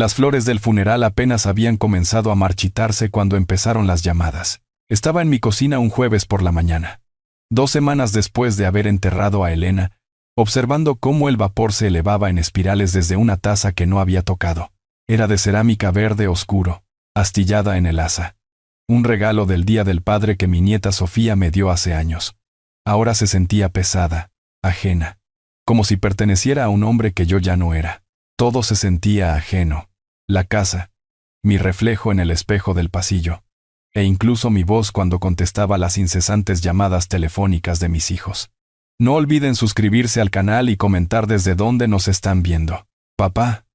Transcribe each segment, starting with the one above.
Las flores del funeral apenas habían comenzado a marchitarse cuando empezaron las llamadas. Estaba en mi cocina un jueves por la mañana. 2 semanas después de haber enterrado a Elena, observando cómo el vapor se elevaba en espirales desde una taza que no había tocado. Era de cerámica verde oscuro, astillada en el asa. Un regalo del Día del Padre que mi nieta Sofía me dio hace años. Ahora se sentía pesada, ajena, como si perteneciera a un hombre que yo ya no era. Todo se sentía ajeno. La casa, mi reflejo en el espejo del pasillo, e incluso mi voz cuando contestaba las incesantes llamadas telefónicas de mis hijos. No olviden suscribirse al canal y comentar desde dónde nos están viendo. Papá,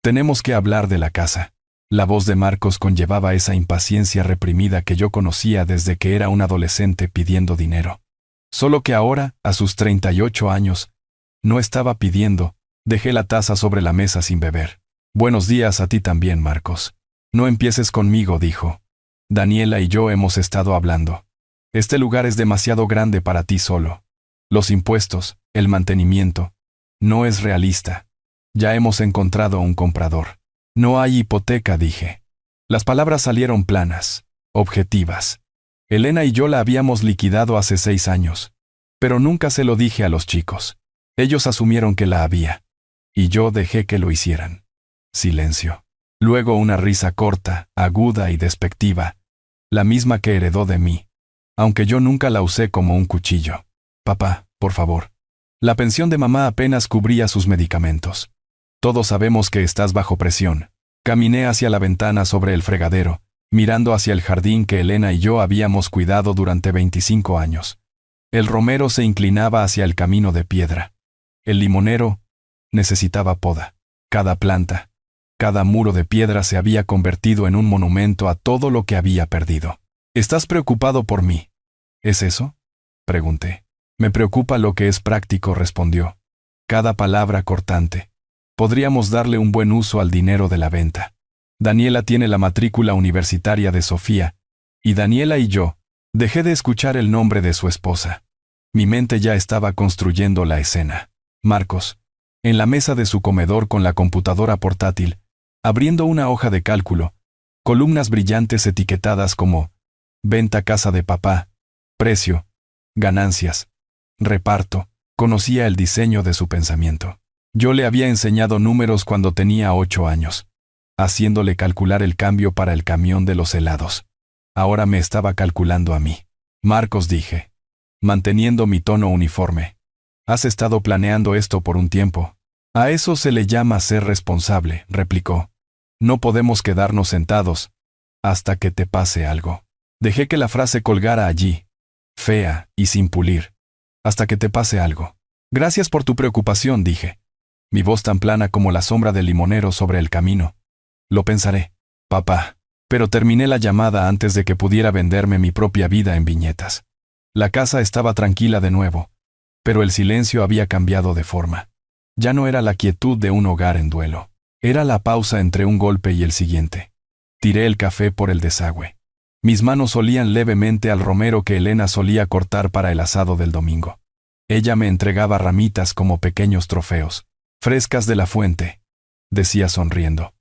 tenemos que hablar de la casa. La voz de Marcos conllevaba esa impaciencia reprimida que yo conocía desde que era un adolescente pidiendo dinero. Solo que ahora, a sus 38 años, no estaba pidiendo. Dejé la taza sobre la mesa sin beber. Buenos días a ti también, Marcos. No empieces conmigo, dijo. Daniela y yo hemos estado hablando. Este lugar es demasiado grande para ti solo. Los impuestos, el mantenimiento. No es realista. Ya hemos encontrado un comprador. No hay hipoteca, dije. Las palabras salieron planas, objetivas. Elena y yo la habíamos liquidado hace 6 años. Pero nunca se lo dije a los chicos. Ellos asumieron que la había. Y yo dejé que lo hicieran. Silencio. Luego una risa corta, aguda y despectiva. La misma que heredó de mí. Aunque yo nunca la usé como un cuchillo. Papá, por favor. La pensión de mamá apenas cubría sus medicamentos. Todos sabemos que estás bajo presión. Caminé hacia la ventana sobre el fregadero, mirando hacia el jardín que Elena y yo habíamos cuidado durante 25 años. El romero se inclinaba hacia el camino de piedra. El limonero necesitaba poda. Cada planta, cada muro de piedra se había convertido en un monumento a todo lo que había perdido. ¿Estás preocupado por mí? ¿Es eso? Pregunté. Me preocupa lo que es práctico, respondió. Cada palabra cortante. Podríamos darle un buen uso al dinero de la venta. Daniela tiene la matrícula universitaria de Sofía, y Daniela y yo, dejé de escuchar el nombre de su esposa. Mi mente ya estaba construyendo la escena. Marcos, en la mesa de su comedor con la computadora portátil, abriendo una hoja de cálculo, columnas brillantes etiquetadas como venta casa de papá, precio, ganancias, reparto. Conocía el diseño de su pensamiento. Yo le había enseñado números cuando tenía 8 años, haciéndole calcular el cambio para el camión de los helados. Ahora me estaba calculando a mí. Marcos, dije, manteniendo mi tono uniforme. Has estado planeando esto por un tiempo. A eso se le llama ser responsable, replicó. No podemos quedarnos sentados hasta que te pase algo. Dejé que la frase colgara allí, fea y sin pulir. Hasta que te pase algo. Gracias por tu preocupación, dije. Mi voz tan plana como la sombra del limonero sobre el camino. Lo pensaré, papá. Pero terminé la llamada antes de que pudiera venderme mi propia vida en viñetas. La casa estaba tranquila de nuevo, pero el silencio había cambiado de forma. Ya no era la quietud de un hogar en duelo. Era la pausa entre un golpe y el siguiente. Tiré el café por el desagüe. Mis manos olían levemente al romero que Elena solía cortar para el asado del domingo. Ella me entregaba ramitas como pequeños trofeos. Frescas de la fuente, decía sonriendo.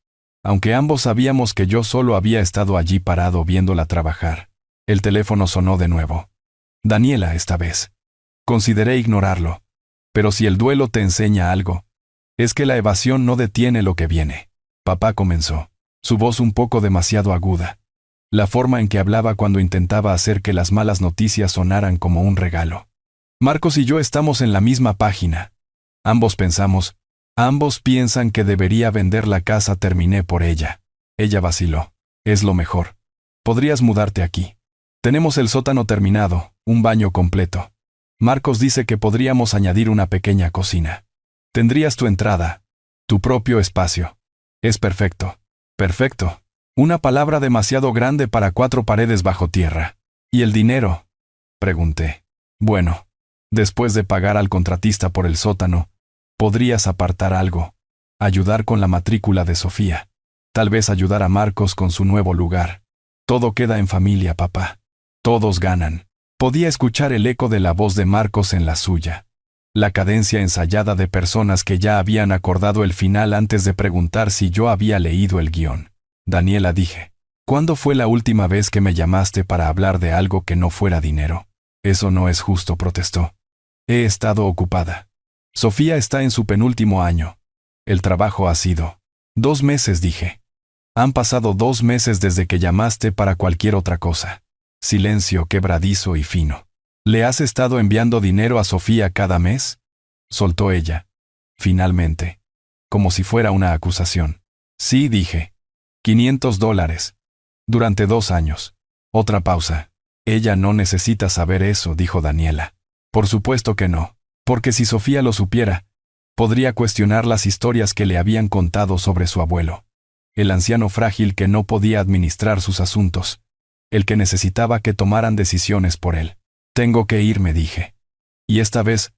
Aunque ambos sabíamos que yo solo había estado allí parado viéndola trabajar. El teléfono sonó de nuevo. Daniela, esta vez. Consideré ignorarlo. Pero si el duelo te enseña algo, es que la evasión no detiene lo que viene. Papá comenzó, su voz un poco demasiado aguda. La forma en que hablaba cuando intentaba hacer que las malas noticias sonaran como un regalo. Marcos y yo estamos en la misma página. Ambos piensan que debería vender la casa, terminé por ella. Ella vaciló. Es lo mejor. Podrías mudarte aquí. Tenemos el sótano terminado, un baño completo. Marcos dice que podríamos añadir una pequeña cocina. Tendrías tu entrada, tu propio espacio. Es perfecto. Perfecto. Una palabra demasiado grande para 4 paredes bajo tierra. ¿Y el dinero? Pregunté. Bueno, después de pagar al contratista por el sótano, podrías apartar algo. Ayudar con la matrícula de Sofía. Tal vez ayudar a Marcos con su nuevo lugar. Todo queda en familia, papá. Todos ganan. Podía escuchar el eco de la voz de Marcos en la suya. La cadencia ensayada de personas que ya habían acordado el final antes de preguntar si yo había leído el guión. Daniela, dije. ¿Cuándo fue la última vez que me llamaste para hablar de algo que no fuera dinero? Eso no es justo, protestó. He estado ocupada. Sofía está en su penúltimo año. El trabajo ha sido 2 meses, dije. Han pasado 2 meses desde que llamaste para cualquier otra cosa. Silencio quebradizo y fino. ¿Le has estado enviando dinero a Sofía cada mes? Soltó ella. Finalmente. Como si fuera una acusación. Sí, dije. $500. Durante 2 años. Otra pausa. Ella no necesita saber eso, dijo Daniela. Por supuesto que no. Porque si Sofía lo supiera, podría cuestionar las historias que le habían contado sobre su abuelo. El anciano frágil que no podía administrar sus asuntos. El que necesitaba que tomaran decisiones por él. Tengo que irme, dije. Y esta vez,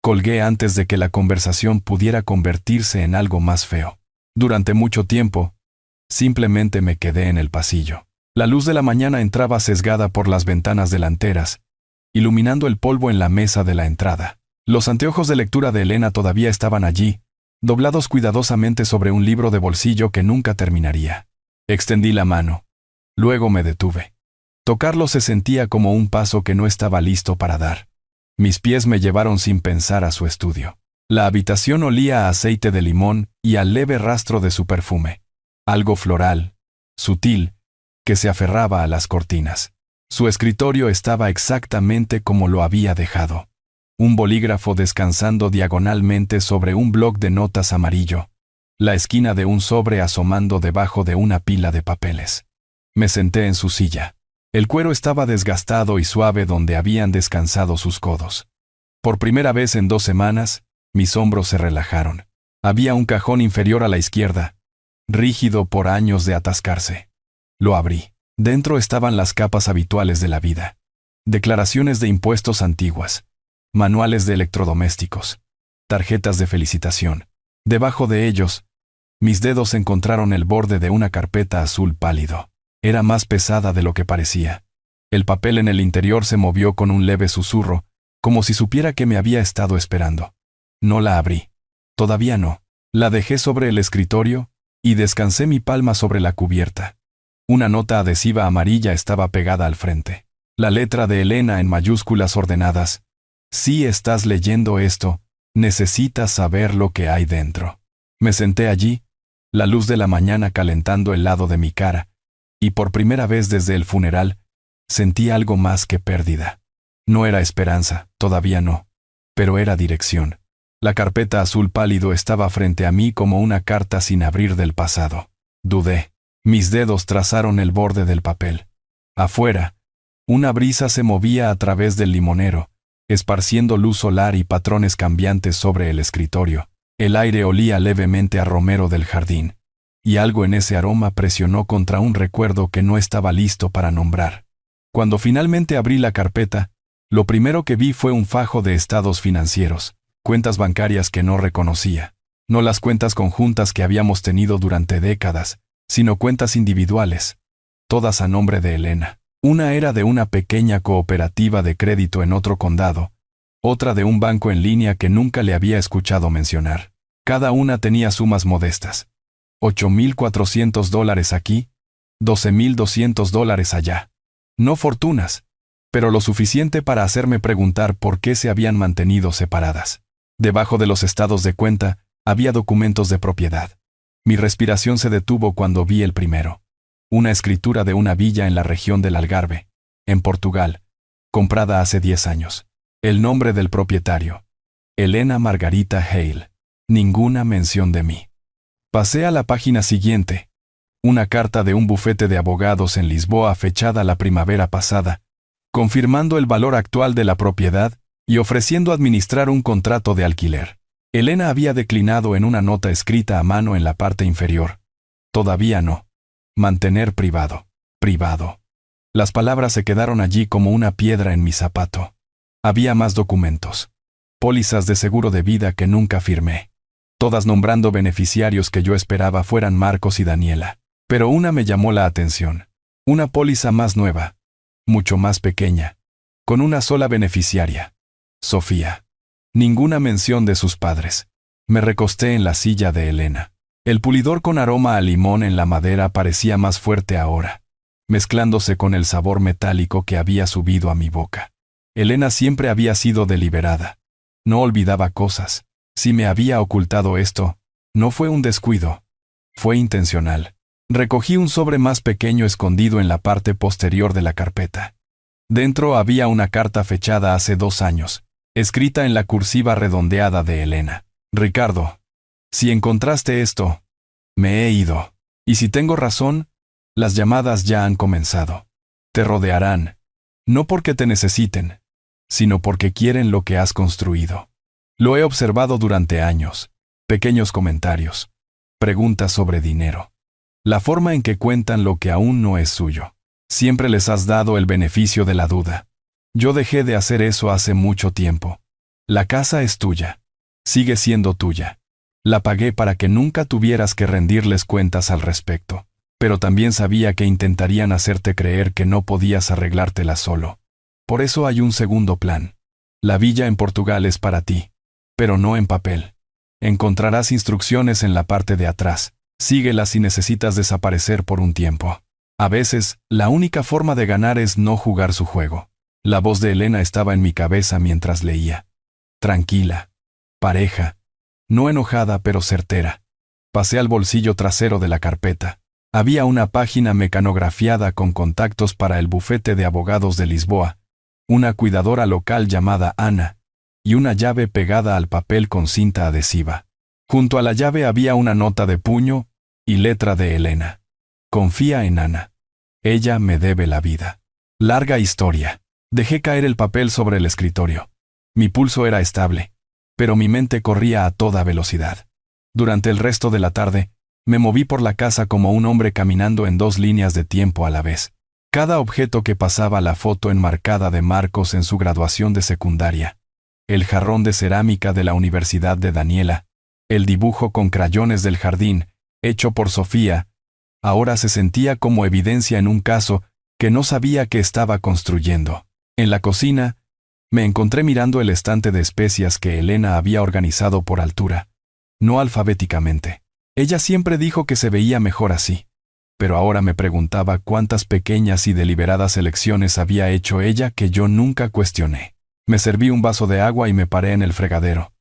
colgué antes de que la conversación pudiera convertirse en algo más feo. Durante mucho tiempo, simplemente me quedé en el pasillo. La luz de la mañana entraba sesgada por las ventanas delanteras, iluminando el polvo en la mesa de la entrada. Los anteojos de lectura de Elena todavía estaban allí, doblados cuidadosamente sobre un libro de bolsillo que nunca terminaría. Extendí la mano. Luego me detuve. Tocarlo se sentía como un paso que no estaba listo para dar. Mis pies me llevaron sin pensar a su estudio. La habitación olía a aceite de limón y al leve rastro de su perfume. Algo floral, sutil, que se aferraba a las cortinas. Su escritorio estaba exactamente como lo había dejado. Un bolígrafo descansando diagonalmente sobre un bloc de notas amarillo. La esquina de un sobre asomando debajo de una pila de papeles. Me senté en su silla. El cuero estaba desgastado y suave donde habían descansado sus codos. Por primera vez en 2 semanas, mis hombros se relajaron. Había un cajón inferior a la izquierda, rígido por años de atascarse. Lo abrí. Dentro estaban las capas habituales de la vida. Declaraciones de impuestos antiguas. Manuales de electrodomésticos. Tarjetas de felicitación. Debajo de ellos, mis dedos encontraron el borde de una carpeta azul pálido. Era más pesada de lo que parecía. El papel en el interior se movió con un leve susurro, como si supiera que me había estado esperando. No la abrí. Todavía no. La dejé sobre el escritorio y descansé mi palma sobre la cubierta. Una nota adhesiva amarilla estaba pegada al frente. La letra de Elena en mayúsculas ordenadas. Si estás leyendo esto, necesitas saber lo que hay dentro. Me senté allí, la luz de la mañana calentando el lado de mi cara, y por primera vez desde el funeral, sentí algo más que pérdida. No era esperanza, todavía no, pero era dirección. La carpeta azul pálido estaba frente a mí como una carta sin abrir del pasado. Dudé. Mis dedos trazaron el borde del papel. Afuera, una brisa se movía a través del limonero, esparciendo luz solar y patrones cambiantes sobre el escritorio. El aire olía levemente a romero del jardín, y algo en ese aroma presionó contra un recuerdo que no estaba listo para nombrar. Cuando finalmente abrí la carpeta, lo primero que vi fue un fajo de estados financieros, cuentas bancarias que no reconocía. No las cuentas conjuntas que habíamos tenido durante décadas, sino cuentas individuales, todas a nombre de Elena. Una era de una pequeña cooperativa de crédito en otro condado, otra de un banco en línea que nunca le había escuchado mencionar. Cada una tenía sumas modestas. $8,400 aquí, $12,200 allá. No fortunas, pero lo suficiente para hacerme preguntar por qué se habían mantenido separadas. Debajo de los estados de cuenta había documentos de propiedad. Mi respiración se detuvo cuando vi el primero. Una escritura de una villa en la región del Algarve, en Portugal, comprada hace 10 años. El nombre del propietario. Elena Margarita Hale. Ninguna mención de mí. Pasé a la página siguiente. Una carta de un bufete de abogados en Lisboa fechada la primavera pasada, confirmando el valor actual de la propiedad y ofreciendo administrar un contrato de alquiler. Elena había declinado en una nota escrita a mano en la parte inferior. Todavía no. Mantener privado. Privado. Las palabras se quedaron allí como una piedra en mi zapato. Había más documentos. Pólizas de seguro de vida que nunca firmé. Todas nombrando beneficiarios que yo esperaba fueran Marcos y Daniela. Pero una me llamó la atención. Una póliza más nueva. Mucho más pequeña. Con una sola beneficiaria. Sofía. Ninguna mención de sus padres. Me recosté en la silla de Elena. El pulidor con aroma a limón en la madera parecía más fuerte ahora, mezclándose con el sabor metálico que había subido a mi boca. Elena siempre había sido deliberada. No olvidaba cosas. Si me había ocultado esto, no fue un descuido. Fue intencional. Recogí un sobre más pequeño escondido en la parte posterior de la carpeta. Dentro había una carta fechada hace 2 años, escrita en la cursiva redondeada de Elena. Ricardo, si encontraste esto, me he ido. Y si tengo razón, las llamadas ya han comenzado. Te rodearán, no porque te necesiten, sino porque quieren lo que has construido. Lo he observado durante años. Pequeños comentarios, preguntas sobre dinero. La forma en que cuentan lo que aún no es suyo. Siempre les has dado el beneficio de la duda. Yo dejé de hacer eso hace mucho tiempo. La casa es tuya. Sigue siendo tuya. La pagué para que nunca tuvieras que rendirles cuentas al respecto. Pero también sabía que intentarían hacerte creer que no podías arreglártela solo. Por eso hay un segundo plan. La villa en Portugal es para ti, pero no en papel. Encontrarás instrucciones en la parte de atrás. Síguelas si necesitas desaparecer por un tiempo. A veces, la única forma de ganar es no jugar su juego. La voz de Elena estaba en mi cabeza mientras leía. Tranquila. Pareja. No enojada pero certera. Pasé al bolsillo trasero de la carpeta. Había una página mecanografiada con contactos para el bufete de abogados de Lisboa, una cuidadora local llamada Ana, y una llave pegada al papel con cinta adhesiva. Junto a la llave había una nota de puño y letra de Elena. Confía en Ana. Ella me debe la vida. Larga historia. Dejé caer el papel sobre el escritorio. Mi pulso era estable, pero mi mente corría a toda velocidad. Durante el resto de la tarde, me moví por la casa como un hombre caminando en 2 líneas de tiempo a la vez. Cada objeto que pasaba, la foto enmarcada de Marcos en su graduación de secundaria, el jarrón de cerámica de la Universidad de Daniela, el dibujo con crayones del jardín, hecho por Sofía, ahora se sentía como evidencia en un caso que no sabía que estaba construyendo. En la cocina, me encontré mirando el estante de especias que Elena había organizado por altura, no alfabéticamente. Ella siempre dijo que se veía mejor así, pero ahora me preguntaba cuántas pequeñas y deliberadas elecciones había hecho ella que yo nunca cuestioné. Me serví un vaso de agua y me paré en el fregadero,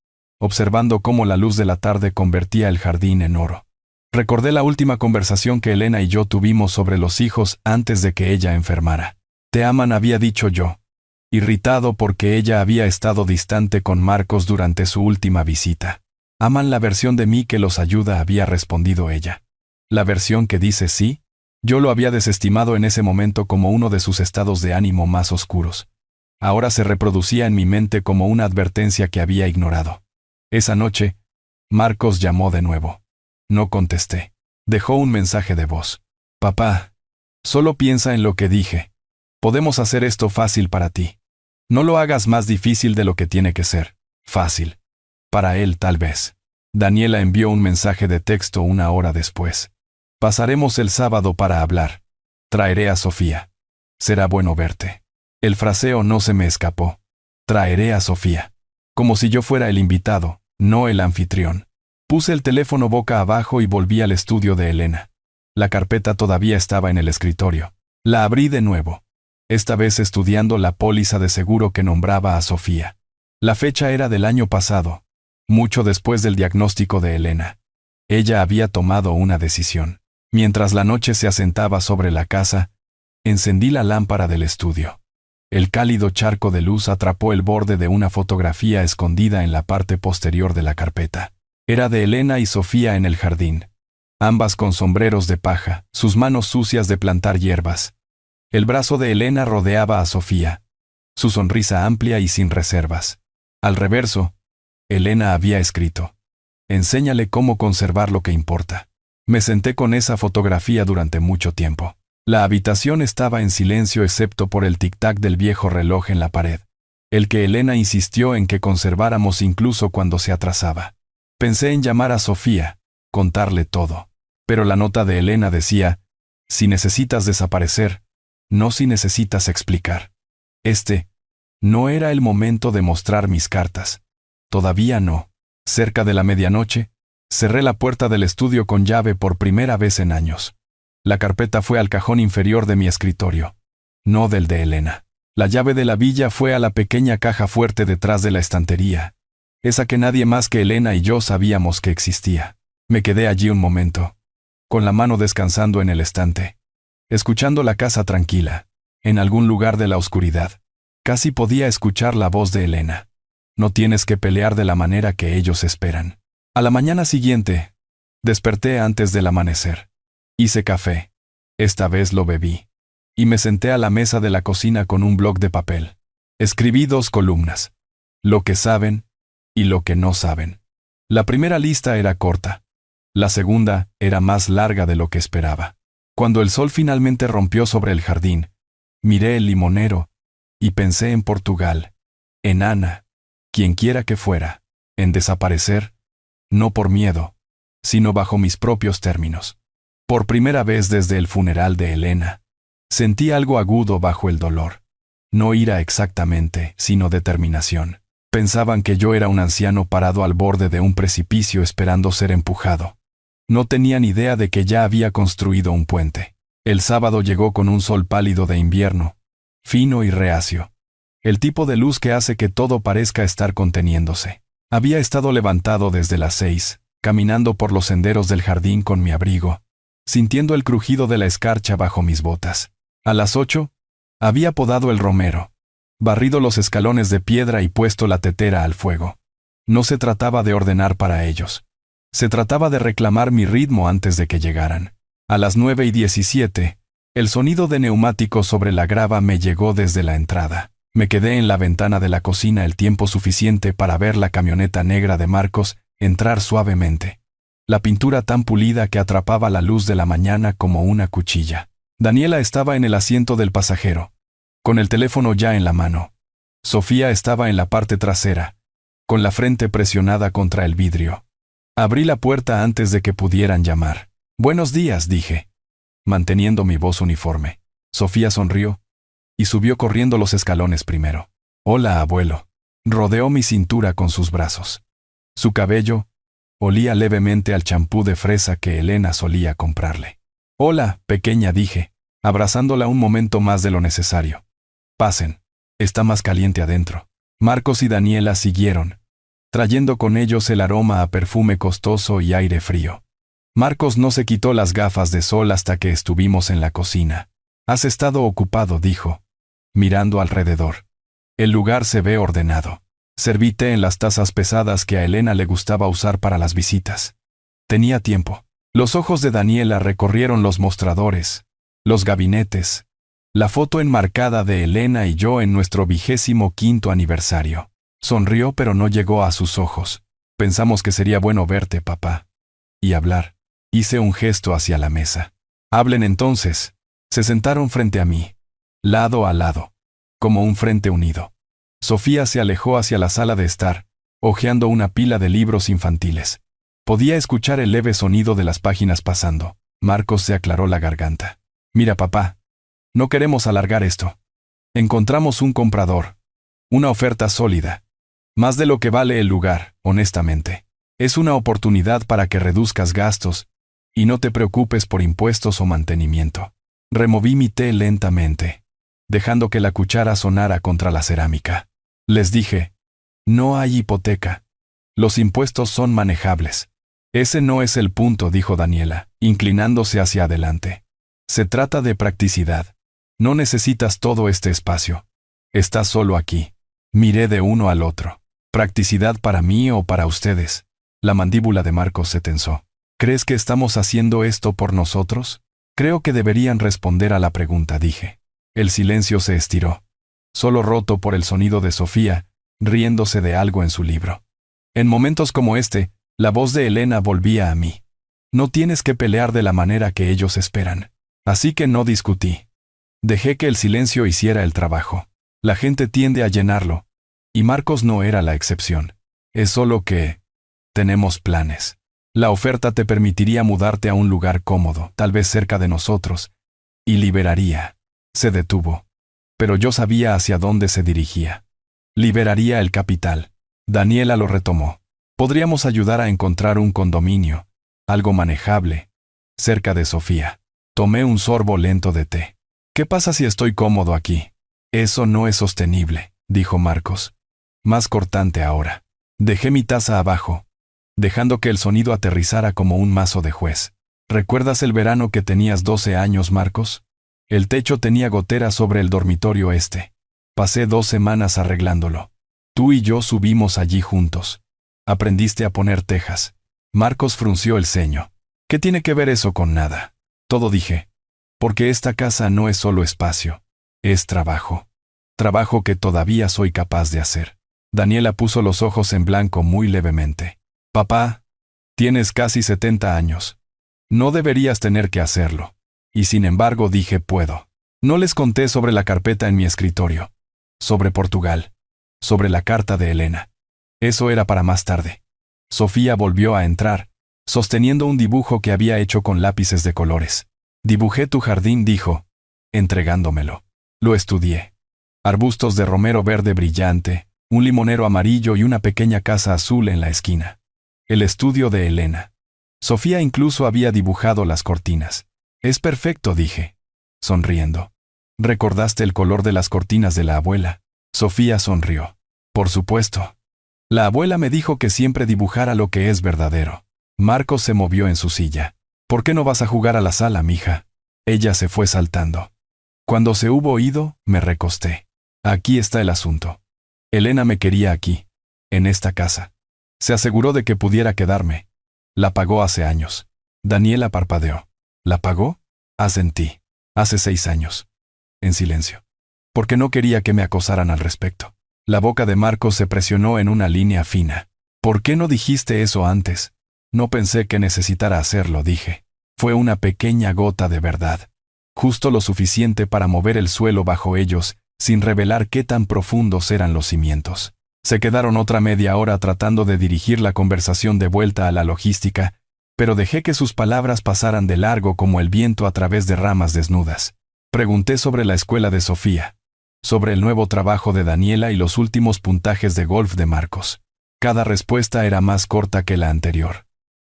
observando cómo la luz de la tarde convertía el jardín en oro. Recordé la última conversación que Elena y yo tuvimos sobre los hijos antes de que ella enfermara. Te aman, había dicho yo, irritado porque ella había estado distante con Marcos durante su última visita. Aman la versión de mí que los ayuda, había respondido ella. La versión que dice sí. Yo lo había desestimado en ese momento como uno de sus estados de ánimo más oscuros. Ahora se reproducía en mi mente como una advertencia que había ignorado. Esa noche, Marcos llamó de nuevo. No contesté. Dejó un mensaje de voz. Papá, solo piensa en lo que dije. Podemos hacer esto fácil para ti. No lo hagas más difícil de lo que tiene que ser. Fácil. Para él, tal vez. Daniela envió un mensaje de texto 1 hora después. Pasaremos el sábado para hablar. Traeré a Sofía. Será bueno verte. El fraseo no se me escapó. Traeré a Sofía. Como si yo fuera el invitado, no el anfitrión. Puse el teléfono boca abajo y volví al estudio de Elena. La carpeta todavía estaba en el escritorio. La abrí de nuevo. Esta vez estudiando la póliza de seguro que nombraba a Sofía. La fecha era del año pasado, mucho después del diagnóstico de Elena. Ella había tomado una decisión. Mientras la noche se asentaba sobre la casa, encendí la lámpara del estudio. El cálido charco de luz atrapó el borde de una fotografía escondida en la parte posterior de la carpeta. Era de Elena y Sofía en el jardín, ambas con sombreros de paja, sus manos sucias de plantar hierbas. El brazo de Elena rodeaba a Sofía, su sonrisa amplia y sin reservas. Al reverso, Elena había escrito: enséñale cómo conservar lo que importa. Me senté con esa fotografía durante mucho tiempo. La habitación estaba en silencio excepto por el tic-tac del viejo reloj en la pared, el que Elena insistió en que conserváramos incluso cuando se atrasaba. Pensé en llamar a Sofía, contarle todo, pero la nota de Elena decía: si necesitas desaparecer, no si necesitas explicar. No era el momento de mostrar mis cartas. Todavía no. Cerca de la medianoche, cerré la puerta del estudio con llave por primera vez en años. La carpeta fue al cajón inferior de mi escritorio, no del de Elena. La llave de la villa fue a la pequeña caja fuerte detrás de la estantería, esa que nadie más que Elena y yo sabíamos que existía. Me quedé allí un momento, con la mano descansando en el estante, escuchando la casa tranquila, en algún lugar de la oscuridad. Casi podía escuchar la voz de Elena. No tienes que pelear de la manera que ellos esperan. A la mañana siguiente, desperté antes del amanecer. Hice café. Esta vez lo bebí. Y me senté a la mesa de la cocina con un bloc de papel. Escribí 2 columnas. Lo que saben y lo que no saben. La primera lista era corta. La segunda era más larga de lo que esperaba. Cuando el sol finalmente rompió sobre el jardín, miré el limonero y pensé en Portugal, en Ana, quienquiera que fuera, en desaparecer, no por miedo, sino bajo mis propios términos. Por primera vez desde el funeral de Elena, sentí algo agudo bajo el dolor. No ira exactamente, sino determinación. Pensaban que yo era un anciano parado al borde de un precipicio esperando ser empujado. No tenían idea de que ya había construido un puente. El sábado llegó con un sol pálido de invierno, fino y reacio. El tipo de luz que hace que todo parezca estar conteniéndose. Había estado levantado desde las 6, caminando por los senderos del jardín con mi abrigo, sintiendo el crujido de la escarcha bajo mis botas. A las 8, había podado el romero, barrido los escalones de piedra y puesto la tetera al fuego. No se trataba de ordenar para ellos. Se trataba de reclamar mi ritmo antes de que llegaran. A las 9:17, el sonido de neumáticos sobre la grava me llegó desde la entrada. Me quedé en la ventana de la cocina el tiempo suficiente para ver la camioneta negra de Marcos entrar suavemente. La pintura tan pulida que atrapaba la luz de la mañana como una cuchilla. Daniela estaba en el asiento del pasajero, con el teléfono ya en la mano. Sofía estaba en la parte trasera, con la frente presionada contra el vidrio. Abrí la puerta antes de que pudieran llamar. «Buenos días», dije, manteniendo mi voz uniforme. Sofía sonrió y subió corriendo los escalones primero. «Hola, abuelo». Rodeó mi cintura con sus brazos. Su cabello olía levemente al champú de fresa que Elena solía comprarle. «Hola, pequeña», dije, abrazándola un momento más de lo necesario. «Pasen. Está más caliente adentro». Marcos y Daniela siguieron, trayendo con ellos el aroma a perfume costoso y aire frío. Marcos no se quitó las gafas de sol hasta que estuvimos en la cocina. «Has estado ocupado», dijo, mirando alrededor. «El lugar se ve ordenado». Serví té en las tazas pesadas que a Elena le gustaba usar para las visitas. Tenía tiempo. Los ojos de Daniela recorrieron los mostradores, los gabinetes, la foto enmarcada de Elena y yo en nuestro 25º aniversario. Sonrió, pero no llegó a sus ojos. «Pensamos que sería bueno verte, papá. Y hablar». Hice un gesto hacia la mesa. «Hablen entonces». Se sentaron frente a mí, lado a lado, como un frente unido. Sofía se alejó hacia la sala de estar, hojeando una pila de libros infantiles. Podía escuchar el leve sonido de las páginas pasando. Marcos se aclaró la garganta. «Mira, papá, no queremos alargar esto. Encontramos un comprador. Una oferta sólida. Más de lo que vale el lugar, honestamente. Es una oportunidad para que reduzcas gastos y no te preocupes por impuestos o mantenimiento». Removí mi té lentamente, dejando que la cuchara sonara contra la cerámica. Les dije, «No hay hipoteca. Los impuestos son manejables». «Ese no es el punto», dijo Daniela, inclinándose hacia adelante. «Se trata de practicidad. No necesitas todo este espacio. Estás solo aquí». Miré de uno al otro. «¿Practicidad para mí o para ustedes?» La mandíbula de Marcos se tensó. «¿Crees que estamos haciendo esto por nosotros?» «Creo que deberían responder a la pregunta», dije. El silencio se estiró, solo roto por el sonido de Sofía, riéndose de algo en su libro. En momentos como este, la voz de Elena volvía a mí. «No tienes que pelear de la manera que ellos esperan». Así que no discutí. Dejé que el silencio hiciera el trabajo. La gente tiende a llenarlo, y Marcos no era la excepción. «Es solo que tenemos planes. La oferta te permitiría mudarte a un lugar cómodo, tal vez cerca de nosotros, y liberaría». Se detuvo, pero yo sabía hacia dónde se dirigía. «Liberaría el capital». Daniela lo retomó. Podríamos ayudar a encontrar un condominio, algo manejable, cerca de Sofía. Tomé un sorbo lento de té. ¿Qué pasa si estoy cómodo aquí? Eso no es sostenible, dijo Marcos. Más cortante ahora. Dejé mi taza abajo, dejando que el sonido aterrizara como un mazo de juez. ¿Recuerdas el verano que tenías 12 años, Marcos? El techo tenía goteras sobre el dormitorio este. Pasé 2 semanas arreglándolo. Tú y yo subimos allí juntos. Aprendiste a poner tejas. Marcos frunció el ceño. ¿Qué tiene que ver eso con nada? Todo dije. Porque esta casa no es solo espacio. Es trabajo. Trabajo que todavía soy capaz de hacer. Daniela puso los ojos en blanco muy levemente. Papá, tienes casi 70 años. No deberías tener que hacerlo. Y sin embargo dije puedo. No les conté sobre la carpeta en mi escritorio. Sobre Portugal. Sobre la carta de Elena. Eso era para más tarde. Sofía volvió a entrar, sosteniendo un dibujo que había hecho con lápices de colores. Dibujé tu jardín, dijo, entregándomelo. Lo estudié. Arbustos de romero verde brillante, un limonero amarillo y una pequeña casa azul en la esquina. El estudio de Elena. Sofía incluso había dibujado las cortinas. Es perfecto, dije, sonriendo. ¿Recordaste el color de las cortinas de la abuela? Sofía sonrió. Por supuesto. La abuela me dijo que siempre dibujara lo que es verdadero. Marcos se movió en su silla. ¿Por qué no vas a jugar a la sala, mija? Ella se fue saltando. Cuando se hubo ido, me recosté. Aquí está el asunto. Elena me quería aquí, en esta casa. Se aseguró de que pudiera quedarme. La pagó hace años. Daniela parpadeó. ¿La pagó? Asentí. Hace 6 años. En silencio. Porque no quería que me acosaran al respecto. La boca de Marcos se presionó en una línea fina. ¿Por qué no dijiste eso antes? No pensé que necesitara hacerlo, dije. Fue una pequeña gota de verdad. Justo lo suficiente para mover el suelo bajo ellos, sin revelar qué tan profundos eran los cimientos. Se quedaron otra media hora tratando de dirigir la conversación de vuelta a la logística, pero dejé que sus palabras pasaran de largo como el viento a través de ramas desnudas. Pregunté sobre la escuela de Sofía, sobre el nuevo trabajo de Daniela y los últimos puntajes de golf de Marcos. Cada respuesta era más corta que la anterior.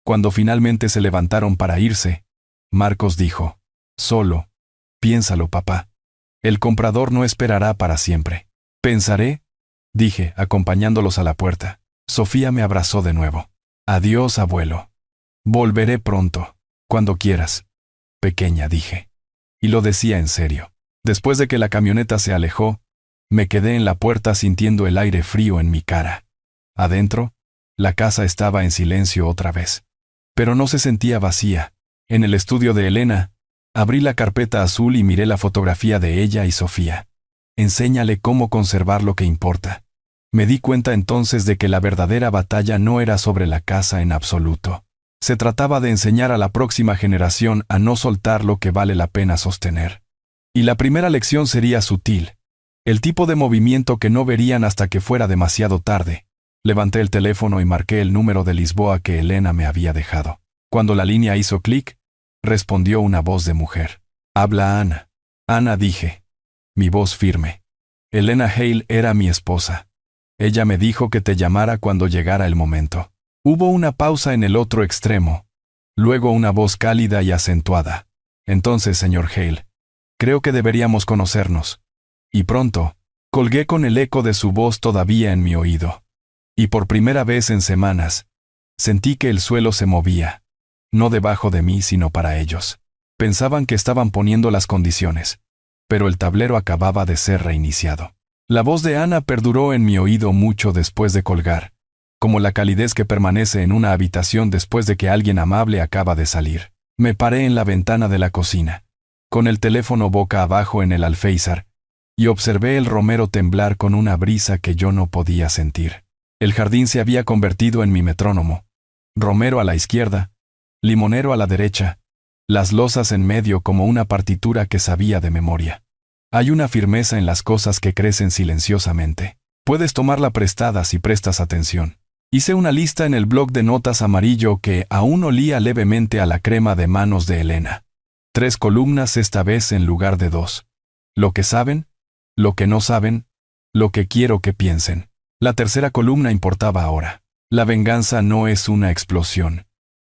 Cuando finalmente se levantaron para irse, Marcos dijo, solo, piénsalo, papá. El comprador no esperará para siempre. Pensaré, dije, acompañándolos a la puerta. Sofía me abrazó de nuevo. Adiós, abuelo. Volveré pronto, cuando quieras. Pequeña, dije. Y lo decía en serio. Después de que la camioneta se alejó, me quedé en la puerta sintiendo el aire frío en mi cara. Adentro, la casa estaba en silencio otra vez. Pero no se sentía vacía. En el estudio de Elena, abrí la carpeta azul y miré la fotografía de ella y Sofía. Enséñale cómo conservar lo que importa. Me di cuenta entonces de que la verdadera batalla no era sobre la casa en absoluto. Se trataba de enseñar a la próxima generación a no soltar lo que vale la pena sostener. Y la primera lección sería sutil. El tipo de movimiento que no verían hasta que fuera demasiado tarde. Levanté el teléfono y marqué el número de Lisboa que Elena me había dejado. Cuando la línea hizo clic, respondió una voz de mujer. Habla Ana. Ana, dije. Mi voz firme. Elena Hale era mi esposa. Ella me dijo que te llamara cuando llegara el momento. Hubo una pausa en el otro extremo. Luego una voz cálida y acentuada. Entonces, señor Hale, creo que deberíamos conocernos. Y pronto, colgué con el eco de su voz todavía en mi oído. Y por primera vez en semanas, sentí que el suelo se movía. No debajo de mí, sino para ellos. Pensaban que estaban poniendo las condiciones. Pero el tablero acababa de ser reiniciado. La voz de Ana perduró en mi oído mucho después de colgar, como la calidez que permanece en una habitación después de que alguien amable acaba de salir. Me paré en la ventana de la cocina, con el teléfono boca abajo en el alféizar, y observé el romero temblar con una brisa que yo no podía sentir. El jardín se había convertido en mi metrónomo. Romero a la izquierda, limonero a la derecha, las losas en medio como una partitura que sabía de memoria. Hay una firmeza en las cosas que crecen silenciosamente. Puedes tomarla prestada si prestas atención. Hice una lista en el bloc de notas amarillo que aún olía levemente a la crema de manos de Elena. 3 columnas esta vez en lugar de 2. Lo que saben, lo que no saben, lo que quiero que piensen. La tercera columna importaba ahora. La venganza no es una explosión.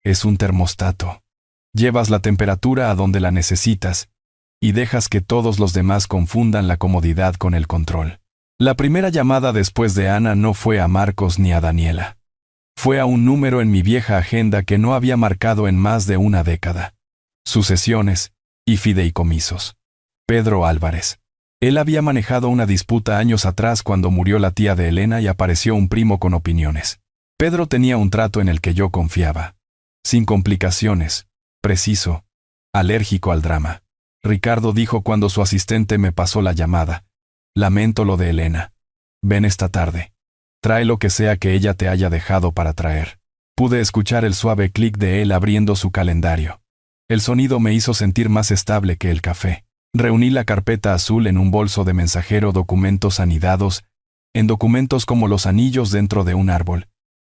Es un termostato. Llevas la temperatura a donde la necesitas y dejas que todos los demás confundan la comodidad con el control. La primera llamada después de Ana no fue a Marcos ni a Daniela. Fue a un número en mi vieja agenda que no había marcado en más de una década. Sucesiones y fideicomisos. Pedro Álvarez. Él había manejado una disputa años atrás cuando murió la tía de Elena y apareció un primo con opiniones. Pedro tenía un trato en el que yo confiaba. Sin complicaciones, preciso, alérgico al drama. Ricardo dijo cuando su asistente me pasó la llamada: lamento lo de Elena. Ven esta tarde. Trae lo que sea que ella te haya dejado para traer. Pude escuchar el suave clic de él abriendo su calendario. El sonido me hizo sentir más estable que el café. Reuní la carpeta azul en un bolso de mensajero, documentos anidados en documentos como los anillos dentro de un árbol,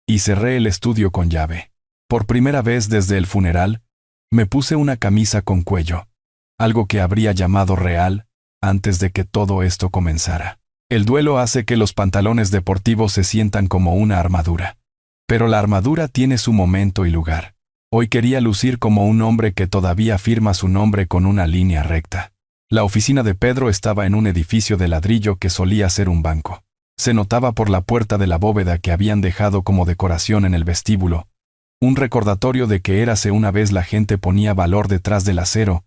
y cerré el estudio con llave. Por primera vez desde el funeral, me puse una camisa con cuello, algo que habría llamado real antes de que todo esto comenzara. El duelo hace que los pantalones deportivos se sientan como una armadura. Pero la armadura tiene su momento y lugar. Hoy quería lucir como un hombre que todavía firma su nombre con una línea recta. La oficina de Pedro estaba en un edificio de ladrillo que solía ser un banco. Se notaba por la puerta de la bóveda que habían dejado como decoración en el vestíbulo, un recordatorio de que érase una vez la gente ponía valor detrás del acero,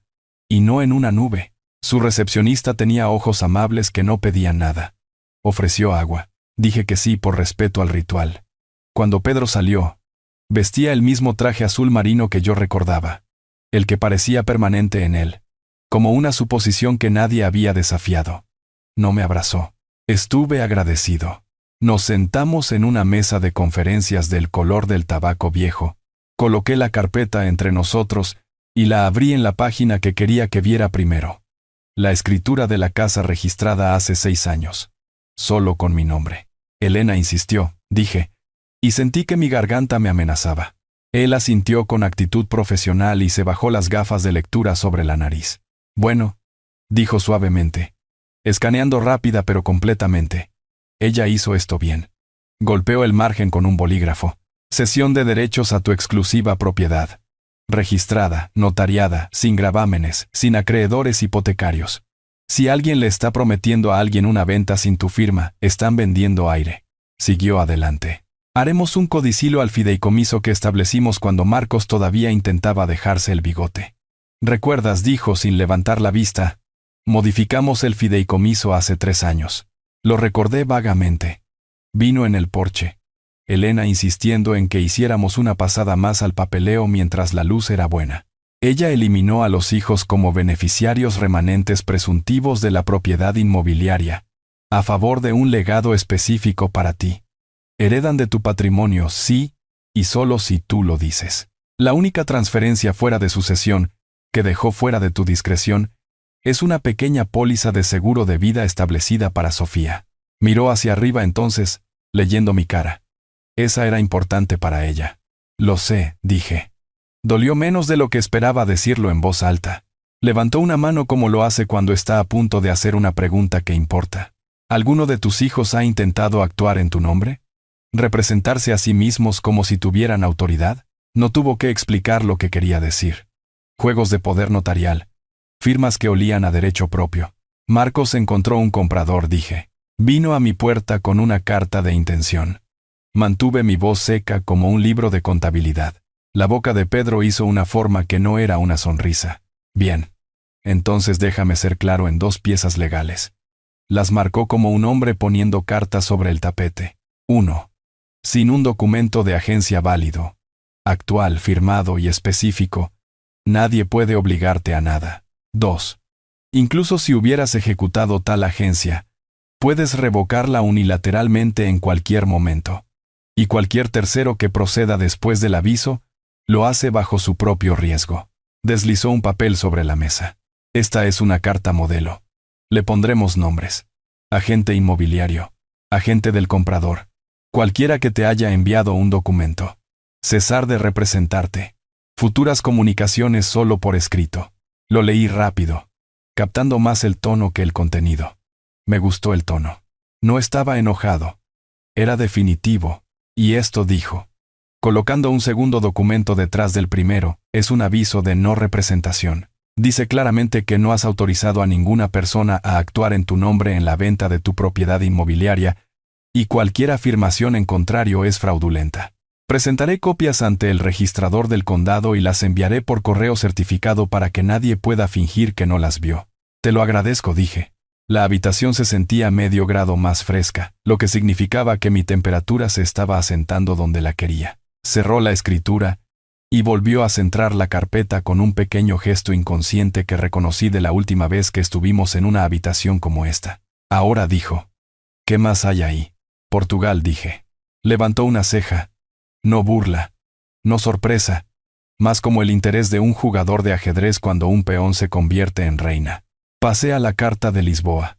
y no en una nube. Su recepcionista tenía ojos amables que no pedían nada. Ofreció agua. Dije que sí por respeto al ritual. Cuando Pedro salió, vestía el mismo traje azul marino que yo recordaba, el que parecía permanente en él, como una suposición que nadie había desafiado. No me abrazó. Estuve agradecido. Nos sentamos en una mesa de conferencias del color del tabaco viejo. Coloqué la carpeta entre nosotros y la abrí en la página que quería que viera primero. La escritura de la casa registrada hace 6 años. Solo con mi nombre. Elena insistió, dije, y sentí que mi garganta me amenazaba. Él asintió con actitud profesional y se bajó las gafas de lectura sobre la nariz. Bueno, dijo suavemente, escaneando rápida pero completamente. Ella hizo esto bien. Golpeó el margen con un bolígrafo. Cesión de derechos a tu exclusiva propiedad. Registrada, notariada, sin gravámenes, sin acreedores hipotecarios. Si alguien le está prometiendo a alguien una venta sin tu firma, están vendiendo aire. Siguió adelante. Haremos un codicilo al fideicomiso que establecimos cuando Marcos todavía intentaba dejarse el bigote. ¿Recuerdas?, dijo sin levantar la vista. Modificamos el fideicomiso hace 3 años. Lo recordé vagamente. Vino en el porche. Elena insistiendo en que hiciéramos una pasada más al papeleo mientras la luz era buena. Ella eliminó a los hijos como beneficiarios remanentes presuntivos de la propiedad inmobiliaria, a favor de un legado específico para ti. Heredan de tu patrimonio sí, y solo si tú lo dices. La única transferencia fuera de sucesión, que dejó fuera de tu discreción, es una pequeña póliza de seguro de vida establecida para Sofía. Miró hacia arriba entonces, leyendo mi cara. Esa era importante para ella. Lo sé, dije. Dolió menos de lo que esperaba decirlo en voz alta. Levantó una mano como lo hace cuando está a punto de hacer una pregunta que importa. ¿Alguno de tus hijos ha intentado actuar en tu nombre? ¿Representarse a sí mismos como si tuvieran autoridad? No tuvo que explicar lo que quería decir. Juegos de poder notarial. Firmas que olían a derecho propio. Marcos encontró un comprador, dije. Vino a mi puerta con una carta de intención. Mantuve mi voz seca como un libro de contabilidad. La boca de Pedro hizo una forma que no era una sonrisa. Bien. Entonces déjame ser claro en 2 piezas legales. Las marcó como un hombre poniendo cartas sobre el tapete. 1. Sin un documento de agencia válido, actual, firmado y específico, nadie puede obligarte a nada. 2. Incluso si hubieras ejecutado tal agencia, puedes revocarla unilateralmente en cualquier momento. Y cualquier tercero que proceda después del aviso, lo hace bajo su propio riesgo. Deslizó un papel sobre la mesa. Esta es una carta modelo. Le pondremos nombres. Agente inmobiliario. Agente del comprador. Cualquiera que te haya enviado un documento. Cesar de representarte. Futuras comunicaciones solo por escrito. Lo leí rápido, captando más el tono que el contenido. Me gustó el tono. No estaba enojado. Era definitivo. Y esto dijo. Colocando un segundo documento detrás del primero, es un aviso de no representación. Dice claramente que no has autorizado a ninguna persona a actuar en tu nombre en la venta de tu propiedad inmobiliaria, y cualquier afirmación en contrario es fraudulenta. Presentaré copias ante el registrador del condado y las enviaré por correo certificado para que nadie pueda fingir que no las vio. Te lo agradezco, dije. La habitación se sentía medio grado más fresca, lo que significaba que mi temperatura se estaba asentando donde la quería. Cerró la escritura y volvió a centrar la carpeta con un pequeño gesto inconsciente que reconocí de la última vez que estuvimos en una habitación como esta. Ahora dijo. ¿Qué más hay ahí? Portugal, dije. Levantó una ceja. No burla. No sorpresa. Más como el interés de un jugador de ajedrez cuando un peón se convierte en reina. Pasé a la carta de Lisboa.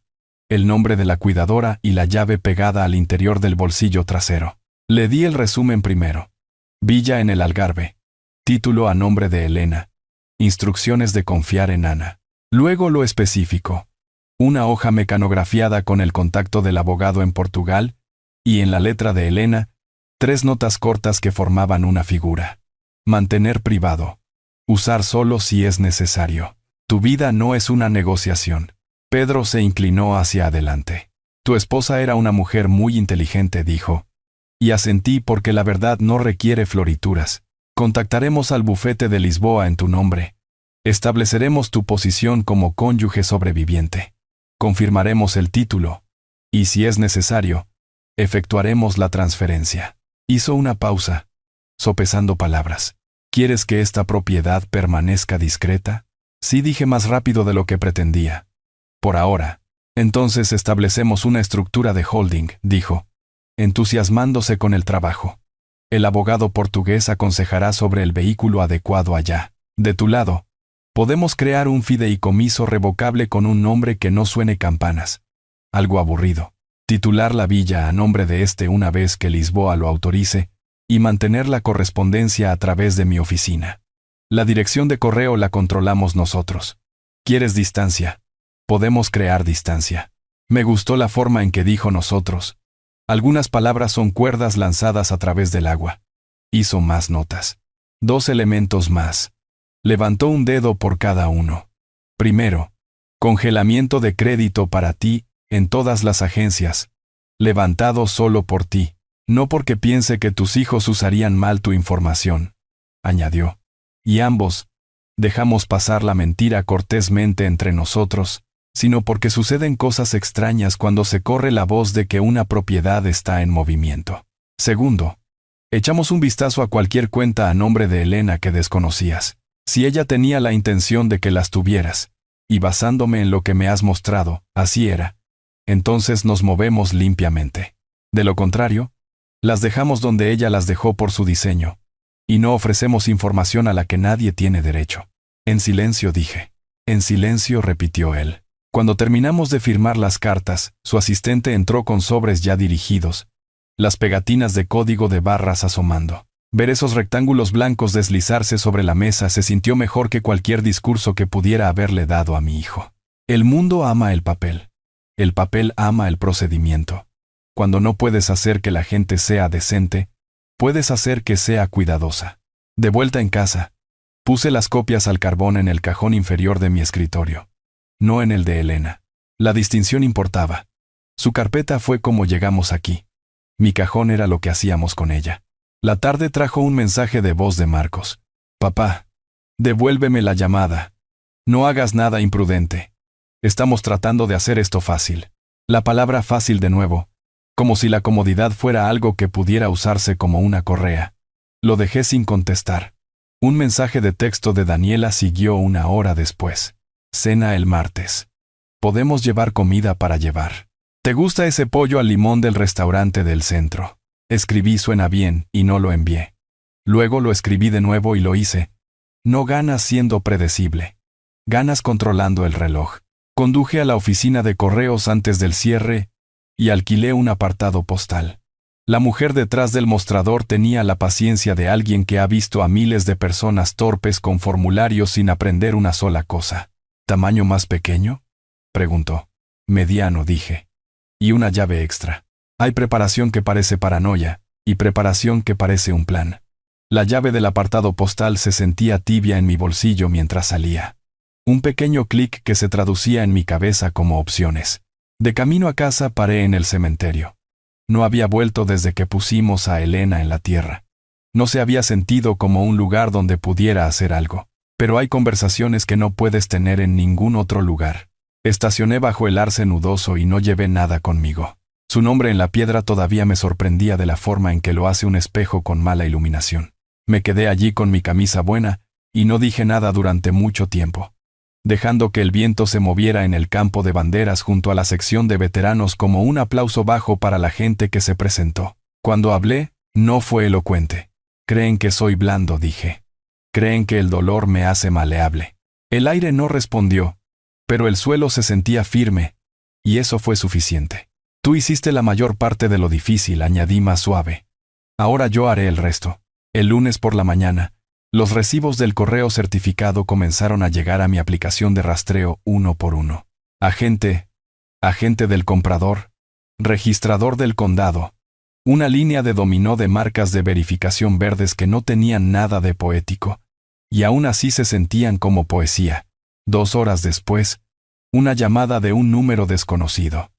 El nombre de la cuidadora y la llave pegada al interior del bolsillo trasero. Le di el resumen primero. Villa en el Algarve. Título a nombre de Elena. Instrucciones de confiar en Ana. Luego lo específico. Una hoja mecanografiada con el contacto del abogado en Portugal, y en la letra de Elena, 3 notas cortas que formaban una figura. Mantener privado. Usar solo si es necesario. Tu vida no es una negociación. Pedro se inclinó hacia adelante. Tu esposa era una mujer muy inteligente, dijo. Y asentí porque la verdad no requiere florituras. Contactaremos al bufete de Lisboa en tu nombre. Estableceremos tu posición como cónyuge sobreviviente. Confirmaremos el título. Y si es necesario, efectuaremos la transferencia. Hizo una pausa, sopesando palabras. ¿Quieres que esta propiedad permanezca discreta? Sí, dije más rápido de lo que pretendía. Por ahora. Entonces establecemos una estructura de holding, dijo, entusiasmándose con el trabajo. El abogado portugués aconsejará sobre el vehículo adecuado allá. De tu lado, podemos crear un fideicomiso revocable con un nombre que no suene campanas. Algo aburrido. Titular la villa a nombre de una vez que Lisboa lo autorice, y mantener la correspondencia a través de mi oficina. La dirección de correo la controlamos nosotros. ¿Quieres distancia? Podemos crear distancia. Me gustó la forma en que dijo nosotros. Algunas palabras son cuerdas lanzadas a través del agua. Hizo más notas. 2 elementos más. Levantó un dedo por cada uno. Primero, congelamiento de crédito para ti, en todas las agencias. Levantado solo por ti. No porque piense que tus hijos usarían mal tu información. Añadió. Y ambos, dejamos pasar la mentira cortésmente entre nosotros, sino porque suceden cosas extrañas cuando se corre la voz de que una propiedad está en movimiento. Segundo, echamos un vistazo a cualquier cuenta a nombre de Elena que desconocías. Si ella tenía la intención de que las tuvieras, y basándome en lo que me has mostrado, así era, entonces nos movemos limpiamente. De lo contrario, las dejamos donde ella las dejó por su diseño, y no ofrecemos información a la que nadie tiene derecho. En silencio, dije. En silencio, repitió él. Cuando terminamos de firmar las cartas, su asistente entró con sobres ya dirigidos, las pegatinas de código de barras asomando. Ver esos rectángulos blancos deslizarse sobre la mesa se sintió mejor que cualquier discurso que pudiera haberle dado a mi hijo. El mundo ama el papel. El papel ama el procedimiento. Cuando no puedes hacer que la gente sea decente, puedes hacer que sea cuidadosa. De vuelta en casa, puse las copias al carbón en el cajón inferior de mi escritorio. No en el de Elena. La distinción importaba. Su carpeta fue como llegamos aquí. Mi cajón era lo que hacíamos con ella. La tarde trajo un mensaje de voz de Marcos. Papá, devuélveme la llamada. No hagas nada imprudente. Estamos tratando de hacer esto fácil. La palabra fácil de nuevo, como si la comodidad fuera algo que pudiera usarse como una correa. Lo dejé sin contestar. Un mensaje de texto de Daniela siguió 1 hora después. Cena el martes. Podemos llevar comida para llevar. ¿Te gusta ese pollo al limón del restaurante del centro? Escribí suena bien y no lo envié. Luego lo escribí de nuevo y lo hice. No ganas siendo predecible. Ganas controlando el reloj. Conduje a la oficina de correos antes del cierre y alquilé un apartado postal. La mujer detrás del mostrador tenía la paciencia de alguien que ha visto a miles de personas torpes con formularios sin aprender una sola cosa. ¿Tamaño más pequeño? Preguntó. Mediano, dije. Y una llave extra. Hay preparación que parece paranoia, y preparación que parece un plan. La llave del apartado postal se sentía tibia en mi bolsillo mientras salía. Un pequeño clic que se traducía en mi cabeza como opciones. De camino a casa paré en el cementerio. No había vuelto desde que pusimos a Elena en la tierra. No se había sentido como un lugar donde pudiera hacer algo. Pero hay conversaciones que no puedes tener en ningún otro lugar. Estacioné bajo el arce nudoso y no llevé nada conmigo. Su nombre en la piedra todavía me sorprendía de la forma en que lo hace un espejo con mala iluminación. Me quedé allí con mi camisa buena y no dije nada durante mucho tiempo, dejando que el viento se moviera en el campo de banderas junto a la sección de veteranos como un aplauso bajo para la gente que se presentó. Cuando hablé, no fue elocuente. Creen que soy blando, dije. Creen que el dolor me hace maleable. El aire no respondió, pero el suelo se sentía firme, y eso fue suficiente. Tú hiciste la mayor parte de lo difícil, añadí más suave. Ahora yo haré el resto. El lunes por la mañana, los recibos del correo certificado comenzaron a llegar a mi aplicación de rastreo uno por uno. Agente del comprador, registrador del condado. Una línea de dominó de marcas de verificación verdes que no tenían nada de poético, y aún así se sentían como poesía. 2 horas después, una llamada de un número desconocido.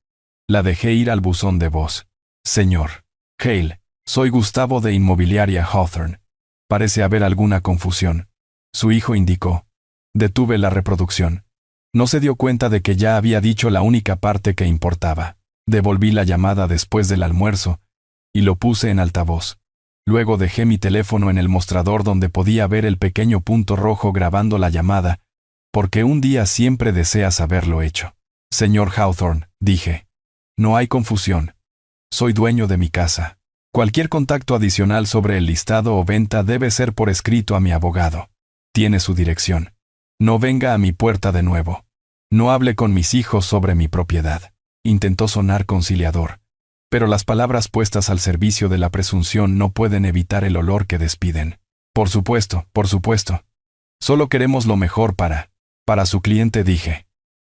La dejé ir al buzón de voz. Señor Hale, soy Gustavo de Inmobiliaria Hawthorne. Parece haber alguna confusión. Su hijo indicó. Detuve la reproducción. No se dio cuenta de que ya había dicho la única parte que importaba. Devolví la llamada después del almuerzo y lo puse en altavoz. Luego dejé mi teléfono en el mostrador donde podía ver el pequeño punto rojo grabando la llamada, porque un día siempre deseas haberlo hecho. Señor Hawthorne, dije. No hay confusión. Soy dueño de mi casa. Cualquier contacto adicional sobre el listado o venta debe ser por escrito a mi abogado. Tiene su dirección. No venga a mi puerta de nuevo. No hable con mis hijos sobre mi propiedad. Intentó sonar conciliador, pero las palabras puestas al servicio de la presunción no pueden evitar el olor que despiden. Por supuesto, por supuesto. Solo queremos lo mejor para su cliente, dije.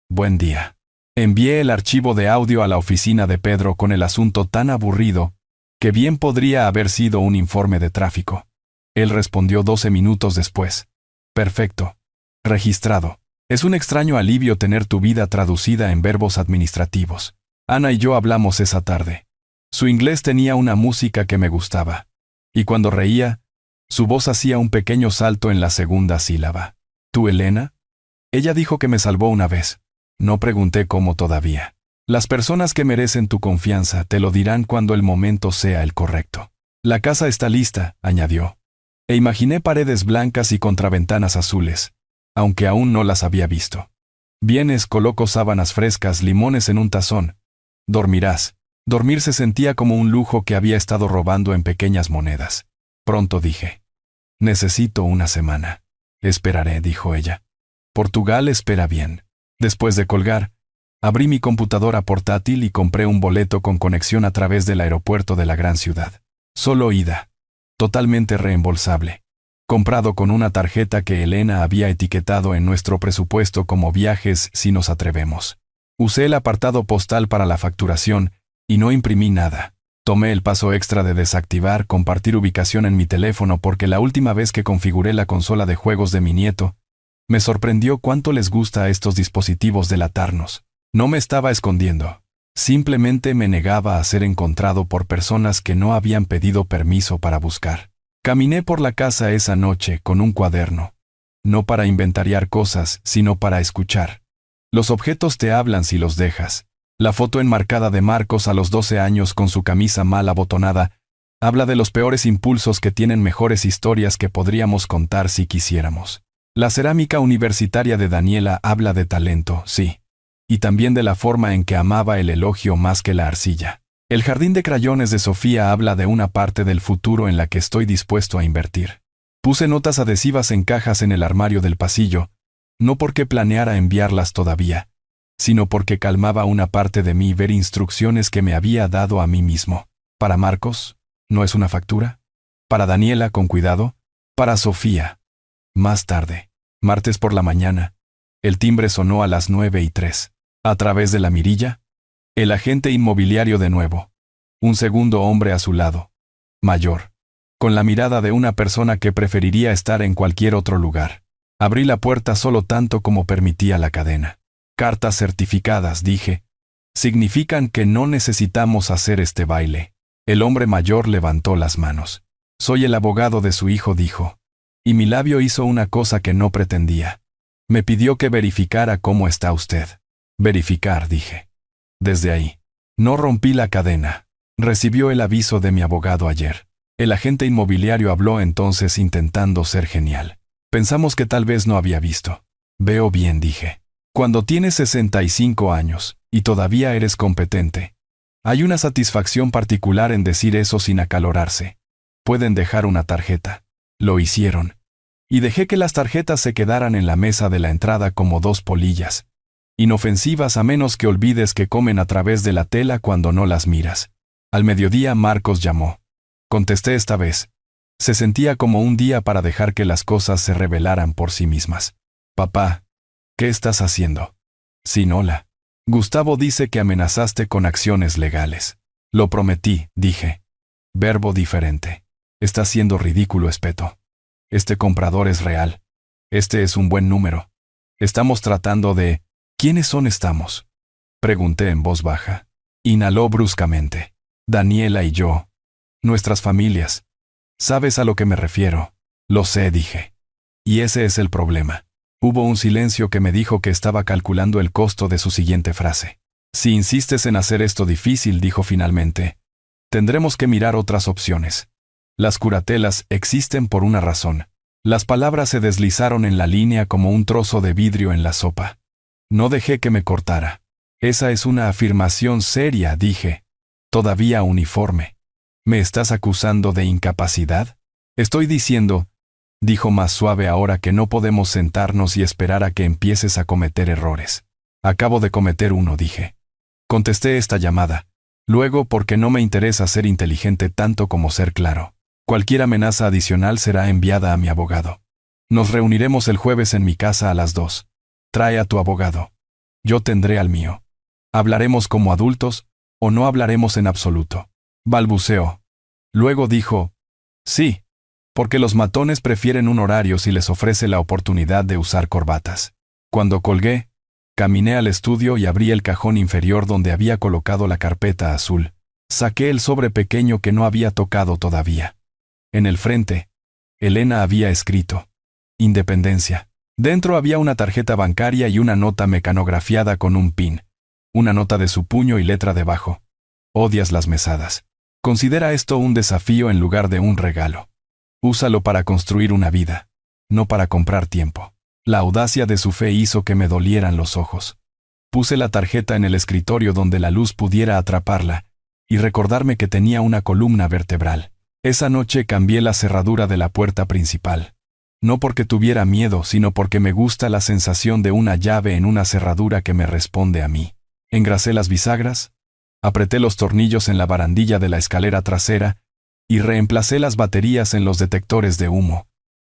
Buen día. Envié el archivo de audio a la oficina de Pedro con el asunto tan aburrido que bien podría haber sido un informe de tráfico. Él respondió 12 minutos después. Perfecto. Registrado. Es un extraño alivio tener tu vida traducida en verbos administrativos. Ana y yo hablamos esa tarde. Su inglés tenía una música que me gustaba. Y cuando reía, su voz hacía un pequeño salto en la segunda sílaba. ¿Tú, Elena? Ella dijo que me salvó una vez. No pregunté cómo todavía. Las personas que merecen tu confianza te lo dirán cuando el momento sea el correcto. La casa está lista, añadió. E imaginé paredes blancas y contraventanas azules, aunque aún no las había visto. Vienes, coloco sábanas frescas, limones en un tazón. Dormirás. Dormir se sentía como un lujo que había estado robando en pequeñas monedas. Pronto dije. Necesito una semana. Esperaré, dijo ella. Portugal espera bien. Después de colgar, abrí mi computadora portátil y compré un boleto con conexión a través del aeropuerto de la gran ciudad. Solo ida. Totalmente reembolsable. Comprado con una tarjeta que Elena había etiquetado en nuestro presupuesto como viajes si nos atrevemos. Usé el apartado postal para la facturación y no imprimí nada. Tomé el paso extra de desactivar compartir ubicación en mi teléfono porque la última vez que configuré la consola de juegos de mi nieto, me sorprendió cuánto les gusta a estos dispositivos delatarnos. No me estaba escondiendo. Simplemente me negaba a ser encontrado por personas que no habían pedido permiso para buscar. Caminé por la casa esa noche con un cuaderno. No para inventariar cosas, sino para escuchar. Los objetos te hablan si los dejas. La foto enmarcada de Marcos a los 12 años con su camisa mal abotonada habla de los peores impulsos que tienen mejores historias que podríamos contar si quisiéramos. La cerámica universitaria de Daniela habla de talento, sí. Y también de la forma en que amaba el elogio más que la arcilla. El jardín de crayones de Sofía habla de una parte del futuro en la que estoy dispuesto a invertir. Puse notas adhesivas en cajas en el armario del pasillo, no porque planeara enviarlas todavía, sino porque calmaba una parte de mí ver instrucciones que me había dado a mí mismo. Para Marcos, ¿no es una factura? Para Daniela, con cuidado. Para Sofía. Más tarde, martes por la mañana, el timbre sonó a las 9:03. A través de la mirilla, el agente inmobiliario de nuevo. Un segundo hombre a su lado. Mayor. Con la mirada de una persona que preferiría estar en cualquier otro lugar. Abrí la puerta solo tanto como permitía la cadena. Cartas certificadas, dije. Significan que no necesitamos hacer este baile. El hombre mayor levantó las manos. Soy el abogado de su hijo, dijo. Y mi labio hizo una cosa que no pretendía. Me pidió que verificara cómo está usted. Verificar, dije. Desde ahí. No rompí la cadena. Recibió el aviso de mi abogado ayer. El agente inmobiliario habló entonces intentando ser genial. Pensamos que tal vez no había visto. Veo bien, dije. Cuando tienes 65 años, y todavía eres competente, hay una satisfacción particular en decir eso sin acalorarse. Pueden dejar una tarjeta. Lo hicieron. Y dejé que las tarjetas se quedaran en la mesa de la entrada como dos polillas. Inofensivas a menos que olvides que comen a través de la tela cuando no las miras. Al mediodía Marcos llamó. Contesté esta vez. Se sentía como un día para dejar que las cosas se revelaran por sí mismas. Papá, ¿qué estás haciendo? Sin hola. Gustavo dice que amenazaste con acciones legales. Lo prometí, dije. Verbo diferente. Está siendo ridículo, espeto. Este comprador es real. Este es un buen número. Estamos tratando de... ¿Quiénes son estamos? Pregunté en voz baja. Inhaló bruscamente. Daniela y yo. Nuestras familias. ¿Sabes a lo que me refiero? Lo sé, dije. Y ese es el problema. Hubo un silencio que me dijo que estaba calculando el costo de su siguiente frase. Si insistes en hacer esto difícil, dijo finalmente, tendremos que mirar otras opciones. Las curatelas existen por una razón. Las palabras se deslizaron en la línea como un trozo de vidrio en la sopa. No dejé que me cortara. Esa es una afirmación seria, dije. Todavía uniforme. ¿Me estás acusando de incapacidad? Estoy diciendo, dijo más suave ahora, que no podemos sentarnos y esperar a que empieces a cometer errores. Acabo de cometer uno, dije. Contesté esta llamada. Luego, porque no me interesa ser inteligente tanto como ser claro. Cualquier amenaza adicional será enviada a mi abogado. Nos reuniremos el jueves en mi casa a las 2. Trae a tu abogado. Yo tendré al mío. ¿Hablaremos como adultos o no hablaremos en absoluto? Balbuceó. Luego dijo, sí, porque los matones prefieren un horario si les ofrece la oportunidad de usar corbatas. Cuando colgué, caminé al estudio y abrí el cajón inferior donde había colocado la carpeta azul. Saqué el sobre pequeño que no había tocado todavía. En el frente, Elena había escrito, Independencia. Dentro había una tarjeta bancaria y una nota mecanografiada con un pin. Una nota de su puño y letra debajo. Odias las mesadas. Considera esto un desafío en lugar de un regalo. Úsalo para construir una vida, no para comprar tiempo. La audacia de su fe hizo que me dolieran los ojos. Puse la tarjeta en el escritorio donde la luz pudiera atraparla y recordarme que tenía una columna vertebral. Esa noche cambié la cerradura de la puerta principal. No porque tuviera miedo, sino porque me gusta la sensación de una llave en una cerradura que me responde a mí. Engrasé las bisagras, apreté los tornillos en la barandilla de la escalera trasera y reemplacé las baterías en los detectores de humo.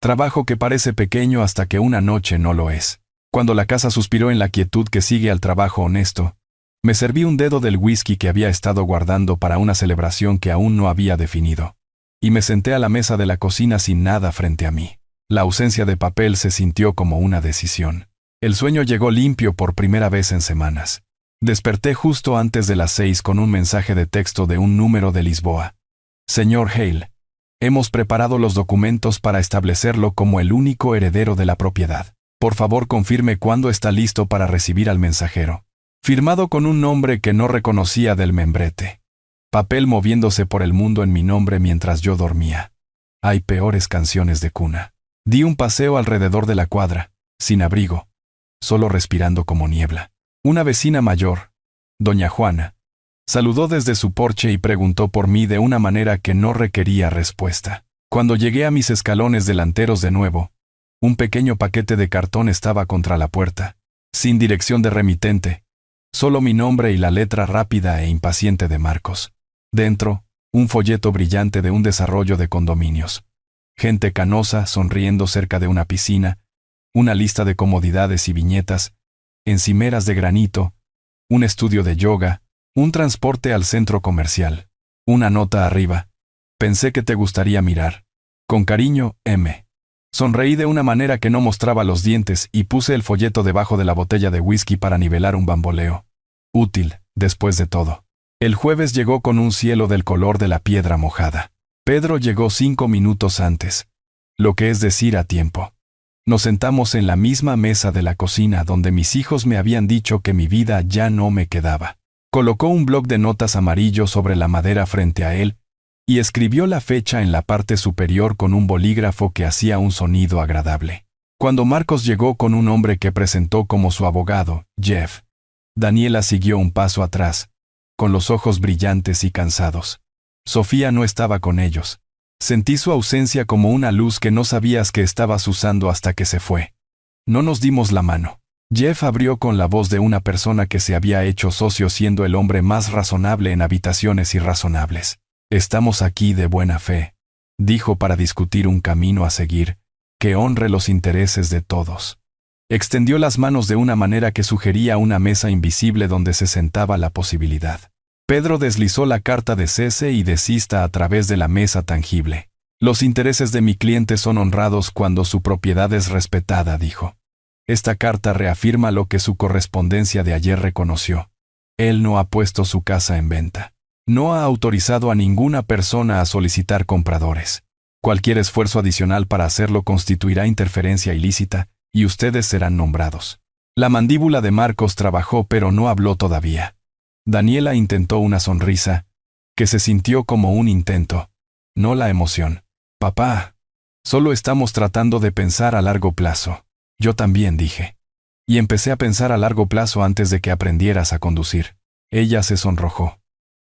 Trabajo que parece pequeño hasta que una noche no lo es. Cuando la casa suspiró en la quietud que sigue al trabajo honesto, me serví un dedo del whisky que había estado guardando para una celebración que aún no había definido. Y me senté a la mesa de la cocina sin nada frente a mí. La ausencia de papel se sintió como una decisión. El sueño llegó limpio por primera vez en semanas. Desperté justo antes de las 6 con un mensaje de texto de un número de Lisboa. Señor Hale, hemos preparado los documentos para establecerlo como el único heredero de la propiedad. Por favor, confirme cuándo está listo para recibir al mensajero. Firmado con un nombre que no reconocía del membrete. Papel moviéndose por el mundo en mi nombre mientras yo dormía. Hay peores canciones de cuna. Di un paseo alrededor de la cuadra, sin abrigo, solo respirando como niebla. Una vecina mayor, doña Juana, saludó desde su porche y preguntó por mí de una manera que no requería respuesta. Cuando llegué a mis escalones delanteros de nuevo, un pequeño paquete de cartón estaba contra la puerta, sin dirección de remitente, solo mi nombre y la letra rápida e impaciente de Marcos. Dentro, un folleto brillante de un desarrollo de condominios. Gente canosa sonriendo cerca de una piscina, una lista de comodidades y viñetas, encimeras de granito, un estudio de yoga, un transporte al centro comercial. Una nota arriba. Pensé que te gustaría mirar. Con cariño, M. Sonreí de una manera que no mostraba los dientes y puse el folleto debajo de la botella de whisky para nivelar un bamboleo. Útil, después de todo. El jueves llegó con un cielo del color de la piedra mojada. Pedro llegó 5 minutos antes. Lo que es decir, a tiempo. Nos sentamos en la misma mesa de la cocina donde mis hijos me habían dicho que mi vida ya no me quedaba. Colocó un bloc de notas amarillo sobre la madera frente a él y escribió la fecha en la parte superior con un bolígrafo que hacía un sonido agradable. Cuando Marcos llegó con un hombre que presentó como su abogado, Jeff, Daniela siguió un paso atrás, con los ojos brillantes y cansados. Sofía no estaba con ellos. Sentí su ausencia como una luz que no sabías que estabas usando hasta que se fue. No nos dimos la mano. Jeff abrió con la voz de una persona que se había hecho socio siendo el hombre más razonable en habitaciones irrazonables. Estamos aquí de buena fe, dijo, para discutir un camino a seguir, que honre los intereses de todos. Extendió las manos de una manera que sugería una mesa invisible donde se sentaba la posibilidad. Pedro deslizó la carta de cese y desista a través de la mesa tangible. Los intereses de mi cliente son honrados cuando su propiedad es respetada, dijo. Esta carta reafirma lo que su correspondencia de ayer reconoció. Él no ha puesto su casa en venta. No ha autorizado a ninguna persona a solicitar compradores. Cualquier esfuerzo adicional para hacerlo constituirá interferencia ilícita y ustedes serán nombrados. La mandíbula de Marcos trabajó pero no habló todavía. Daniela intentó una sonrisa, que se sintió como un intento, no la emoción. Papá, solo estamos tratando de pensar a largo plazo. Yo también, dije. Y empecé a pensar a largo plazo antes de que aprendieras a conducir. Ella se sonrojó.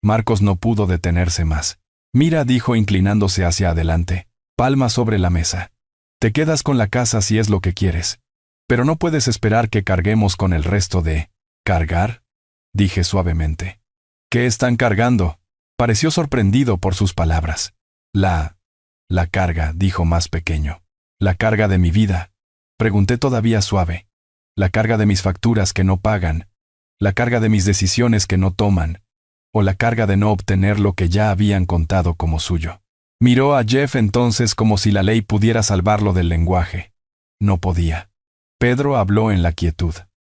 Marcos no pudo detenerse más. Mira, dijo inclinándose hacia adelante, palma sobre la mesa. Te quedas con la casa si es lo que quieres. Pero no puedes esperar que carguemos con el resto de... ¿Cargar? Dije suavemente. ¿Qué están cargando? Pareció sorprendido por sus palabras. La carga, dijo más pequeño. La carga de mi vida. Pregunté todavía suave. La carga de mis facturas que no pagan. La carga de mis decisiones que no toman. O la carga de no obtener lo que ya habían contado como suyo. Miró a Jeff entonces como si la ley pudiera salvarlo del lenguaje. No podía. Pedro habló en la quietud.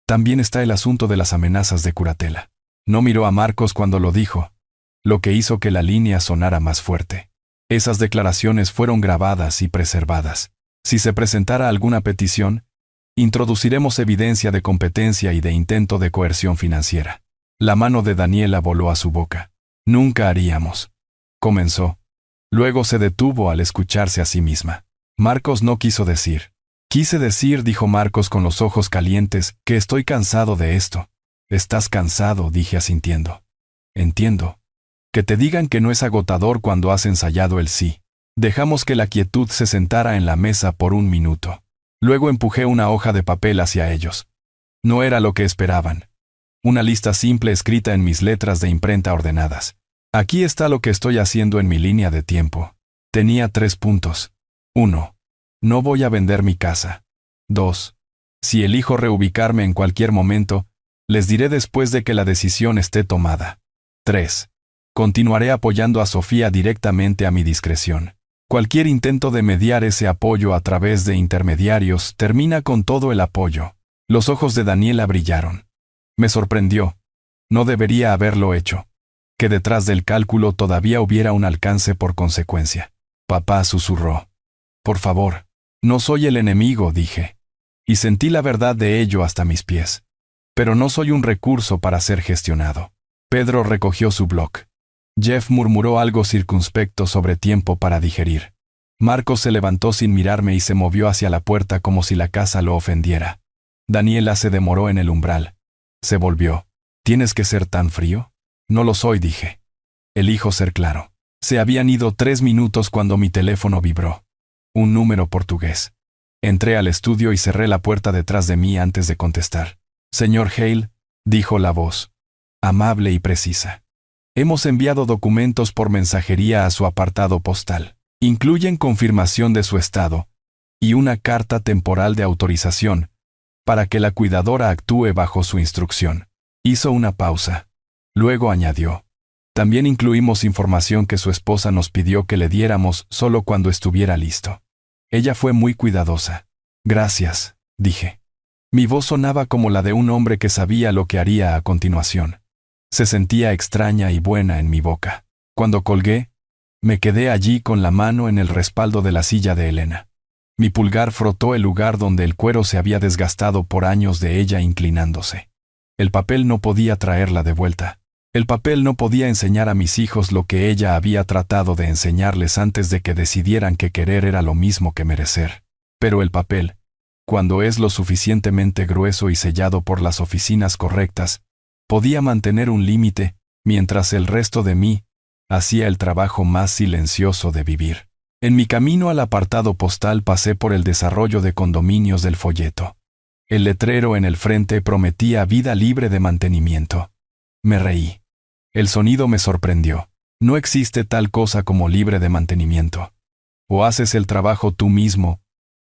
También está el asunto de las amenazas de curatela. No miró a Marcos cuando lo dijo, lo que hizo que la línea sonara más fuerte. Esas declaraciones fueron grabadas y preservadas. Si se presentara alguna petición, introduciremos evidencia de competencia y de intento de coerción financiera. La mano de Daniela voló a su boca. Nunca haríamos. Comenzó. Luego se detuvo al escucharse a sí misma. Marcos no quiso decir. Quise decir, dijo Marcos con los ojos calientes, que estoy cansado de esto. Estás cansado, dije asintiendo. Entiendo. Que te digan que no es agotador cuando has ensayado el sí. Dejamos que la quietud se sentara en la mesa por un minuto. Luego empujé una hoja de papel hacia ellos. No era lo que esperaban. Una lista simple escrita en mis letras de imprenta ordenadas. Aquí está lo que estoy haciendo en mi línea de tiempo. Tenía 3 puntos. 1. No voy a vender mi casa. 2. Si elijo reubicarme en cualquier momento, les diré después de que la decisión esté tomada. 3. Continuaré apoyando a Sofía directamente a mi discreción. Cualquier intento de mediar ese apoyo a través de intermediarios termina con todo el apoyo. Los ojos de Daniela brillaron. Me sorprendió. No debería haberlo hecho. Que detrás del cálculo todavía hubiera un alcance por consecuencia. Papá susurró. Por favor. No soy el enemigo, dije. Y sentí la verdad de ello hasta mis pies. Pero no soy un recurso para ser gestionado. Pedro recogió su bloc. Jeff murmuró algo circunspecto sobre tiempo para digerir. Marcos se levantó sin mirarme y se movió hacia la puerta como si la casa lo ofendiera. Daniela se demoró en el umbral. Se volvió. ¿Tienes que ser tan frío? No lo soy, dije. Elijo ser claro. Se habían ido 3 minutos cuando mi teléfono vibró. Un número portugués. Entré al estudio y cerré la puerta detrás de mí antes de contestar. Señor Hale, dijo la voz. Amable y precisa. Hemos enviado documentos por mensajería a su apartado postal. Incluyen confirmación de su estado y una carta temporal de autorización para que la cuidadora actúe bajo su instrucción. Hizo una pausa. Luego añadió. También incluimos información que su esposa nos pidió que le diéramos solo cuando estuviera listo. Ella fue muy cuidadosa. Gracias, dije. Mi voz sonaba como la de un hombre que sabía lo que haría a continuación. Se sentía extraña y buena en mi boca. Cuando colgué, me quedé allí con la mano en el respaldo de la silla de Elena. Mi pulgar frotó el lugar donde el cuero se había desgastado por años de ella inclinándose. El papel no podía traerla de vuelta. El papel no podía enseñar a mis hijos lo que ella había tratado de enseñarles antes de que decidieran que querer era lo mismo que merecer. Pero el papel, cuando es lo suficientemente grueso y sellado por las oficinas correctas, podía mantener un límite, mientras el resto de mí hacía el trabajo más silencioso de vivir. En mi camino al apartado postal pasé por el desarrollo de condominios del folleto. El letrero en el frente prometía vida libre de mantenimiento. Me reí. El sonido me sorprendió. No existe tal cosa como libre de mantenimiento. O haces el trabajo tú mismo,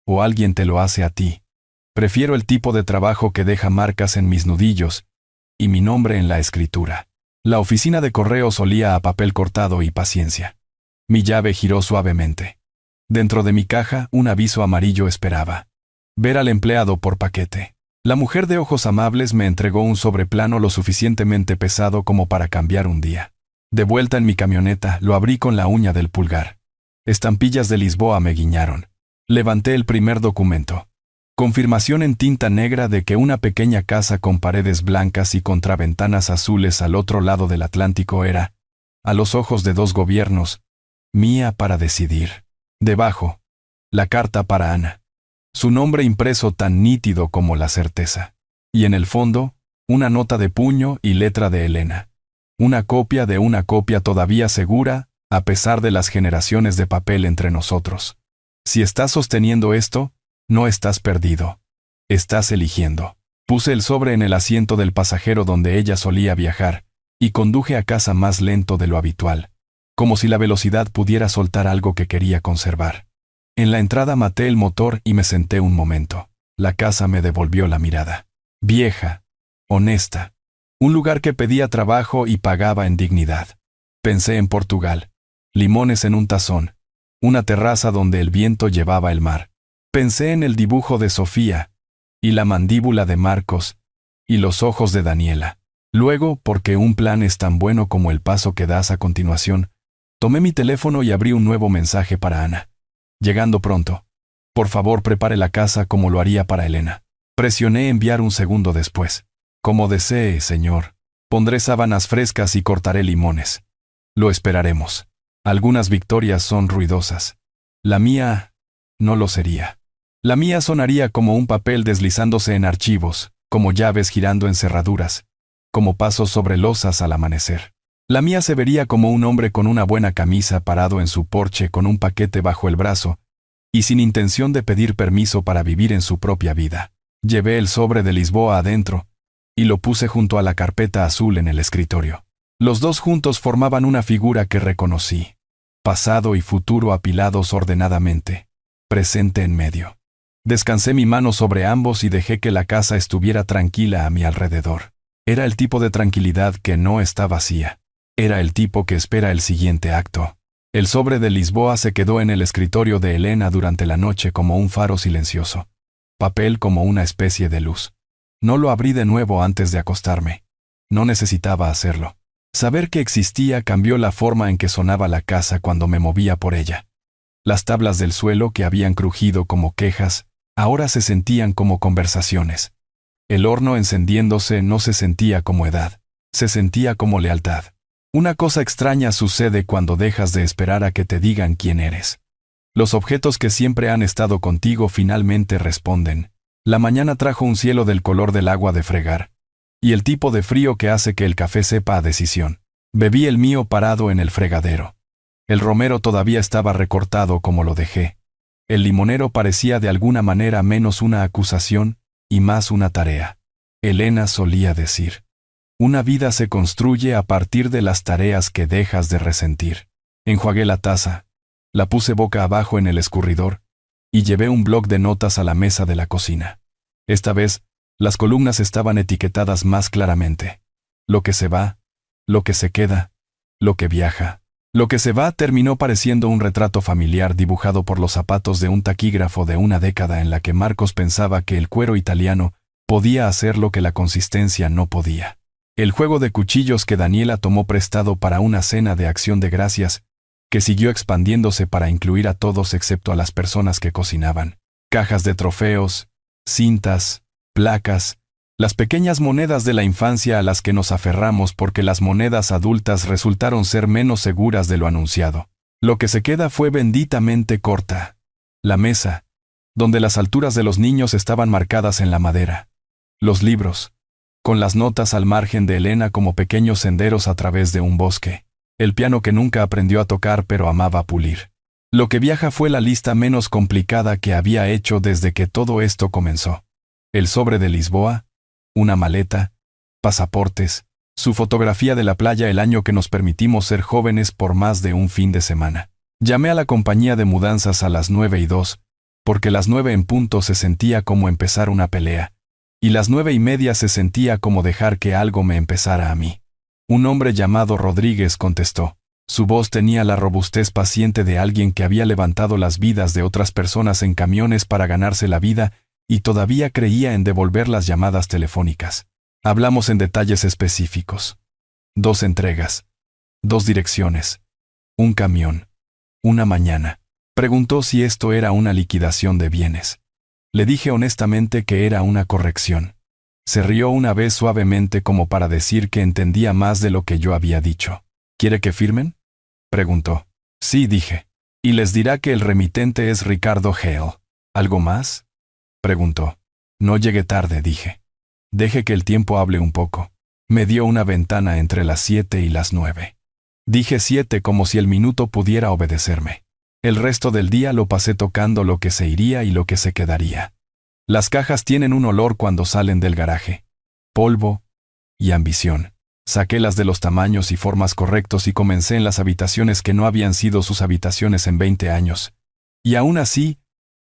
o alguien te lo hace a ti. Prefiero el tipo de trabajo que deja marcas en mis nudillos y mi nombre en la escritura. La oficina de correos olía a papel cortado y paciencia. Mi llave giró suavemente. Dentro de mi caja, un aviso amarillo esperaba. Ver al empleado por paquete. La mujer de ojos amables me entregó un sobreplano lo suficientemente pesado como para cambiar un día. De vuelta en mi camioneta, lo abrí con la uña del pulgar. Estampillas de Lisboa me guiñaron. Levanté el primer documento. Confirmación en tinta negra de que una pequeña casa con paredes blancas y contraventanas azules al otro lado del Atlántico era, a los ojos de dos gobiernos, mía para decidir. Debajo, la carta para Ana. Su nombre impreso tan nítido como la certeza. Y en el fondo, una nota de puño y letra de Elena. Una copia de una copia todavía segura, a pesar de las generaciones de papel entre nosotros. Si estás sosteniendo esto, no estás perdido. Estás eligiendo. Puse el sobre en el asiento del pasajero donde ella solía viajar, y conduje a casa más lento de lo habitual, como si la velocidad pudiera soltar algo que quería conservar. En la entrada maté el motor y me senté un momento. La casa me devolvió la mirada. Vieja, honesta. Un lugar que pedía trabajo y pagaba en dignidad. Pensé en Portugal. Limones en un tazón. Una terraza donde el viento llevaba el mar. Pensé en el dibujo de Sofía, y la mandíbula de Marcos, y los ojos de Daniela. Luego, porque un plan es tan bueno como el paso que das a continuación, tomé mi teléfono y abrí un nuevo mensaje para Ana. Llegando pronto. Por favor, prepare la casa como lo haría para Elena. Presioné enviar un segundo después. Como desee, señor. Pondré sábanas frescas y cortaré limones. Lo esperaremos. Algunas victorias son ruidosas. La mía no lo sería. La mía sonaría como un papel deslizándose en archivos, como llaves girando en cerraduras, como pasos sobre losas al amanecer. La mía se vería como un hombre con una buena camisa parado en su porche con un paquete bajo el brazo y sin intención de pedir permiso para vivir en su propia vida. Llevé el sobre de Lisboa adentro y lo puse junto a la carpeta azul en el escritorio. Los dos juntos formaban una figura que reconocí. Pasado y futuro apilados ordenadamente, presente en medio. Descansé mi mano sobre ambos y dejé que la casa estuviera tranquila a mi alrededor. Era el tipo de tranquilidad que no está vacía. Era el tipo que espera el siguiente acto. El sobre de Lisboa se quedó en el escritorio de Elena durante la noche como un faro silencioso. Papel como una especie de luz. No lo abrí de nuevo antes de acostarme. No necesitaba hacerlo. Saber que existía cambió la forma en que sonaba la casa cuando me movía por ella. Las tablas del suelo que habían crujido como quejas, ahora se sentían como conversaciones. El horno encendiéndose no se sentía como edad, se sentía como lealtad. Una cosa extraña sucede cuando dejas de esperar a que te digan quién eres. Los objetos que siempre han estado contigo finalmente responden. La mañana trajo un cielo del color del agua de fregar, y el tipo de frío que hace que el café sepa a decisión. Bebí el mío parado en el fregadero. El romero todavía estaba recortado como lo dejé. El limonero parecía de alguna manera menos una acusación y más una tarea. Elena solía decir: una vida se construye a partir de las tareas que dejas de resentir. Enjuagué la taza, la puse boca abajo en el escurridor y llevé un bloc de notas a la mesa de la cocina. Esta vez, las columnas estaban etiquetadas más claramente. Lo que se va, lo que se queda, Lo que viaja. Lo que se va terminó pareciendo un retrato familiar dibujado por los zapatos de un taquígrafo de una década en la que Marcos pensaba que el cuero italiano podía hacer lo que la consistencia no podía. El juego de cuchillos que Daniela tomó prestado para una cena de acción de gracias, que siguió expandiéndose para incluir a todos excepto a las personas que cocinaban. Cajas de trofeos, cintas, placas, las pequeñas monedas de la infancia a las que nos aferramos porque las monedas adultas resultaron ser menos seguras de lo anunciado. Lo que se queda fue benditamente corta. La mesa, donde las alturas de los niños estaban marcadas en la madera. Los libros, con las notas al margen de Elena como pequeños senderos a través de un bosque. El piano que nunca aprendió a tocar pero amaba pulir. Lo que viaja fue la lista menos complicada que había hecho desde que todo esto comenzó. El sobre de Lisboa, una maleta, pasaportes, su fotografía de la playa el año que nos permitimos ser jóvenes por más de un fin de semana. Llamé a la compañía de mudanzas a las 9:02, porque las 9 en punto se sentía como empezar una pelea, y las 9:30 se sentía como dejar que algo me empezara a mí. Un hombre llamado Rodríguez contestó. Su voz tenía la robustez paciente de alguien que había levantado las vidas de otras personas en camiones para ganarse la vida y todavía creía en devolver las llamadas telefónicas. Hablamos en detalles específicos. 2 entregas, 2 direcciones, un camión, una mañana. Preguntó si esto era una liquidación de bienes. Le dije honestamente que era una corrección. Se rió una vez suavemente como para decir que entendía más de lo que yo había dicho. ¿Quiere que firmen?, preguntó. Sí, dije. Y les dirá que el remitente es Ricardo Hale. ¿Algo más?, preguntó. No llegue tarde, dije. Deje que el tiempo hable un poco. Me dio una ventana entre las 7 y las 9. Dije 7 como si el minuto pudiera obedecerme. El resto del día lo pasé tocando lo que se iría y lo que se quedaría. Las cajas tienen un olor cuando salen del garaje. Polvo y ambición. Saquélas de los tamaños y formas correctos y comencé en las habitaciones que no habían sido sus habitaciones en 20 años. Y aún así,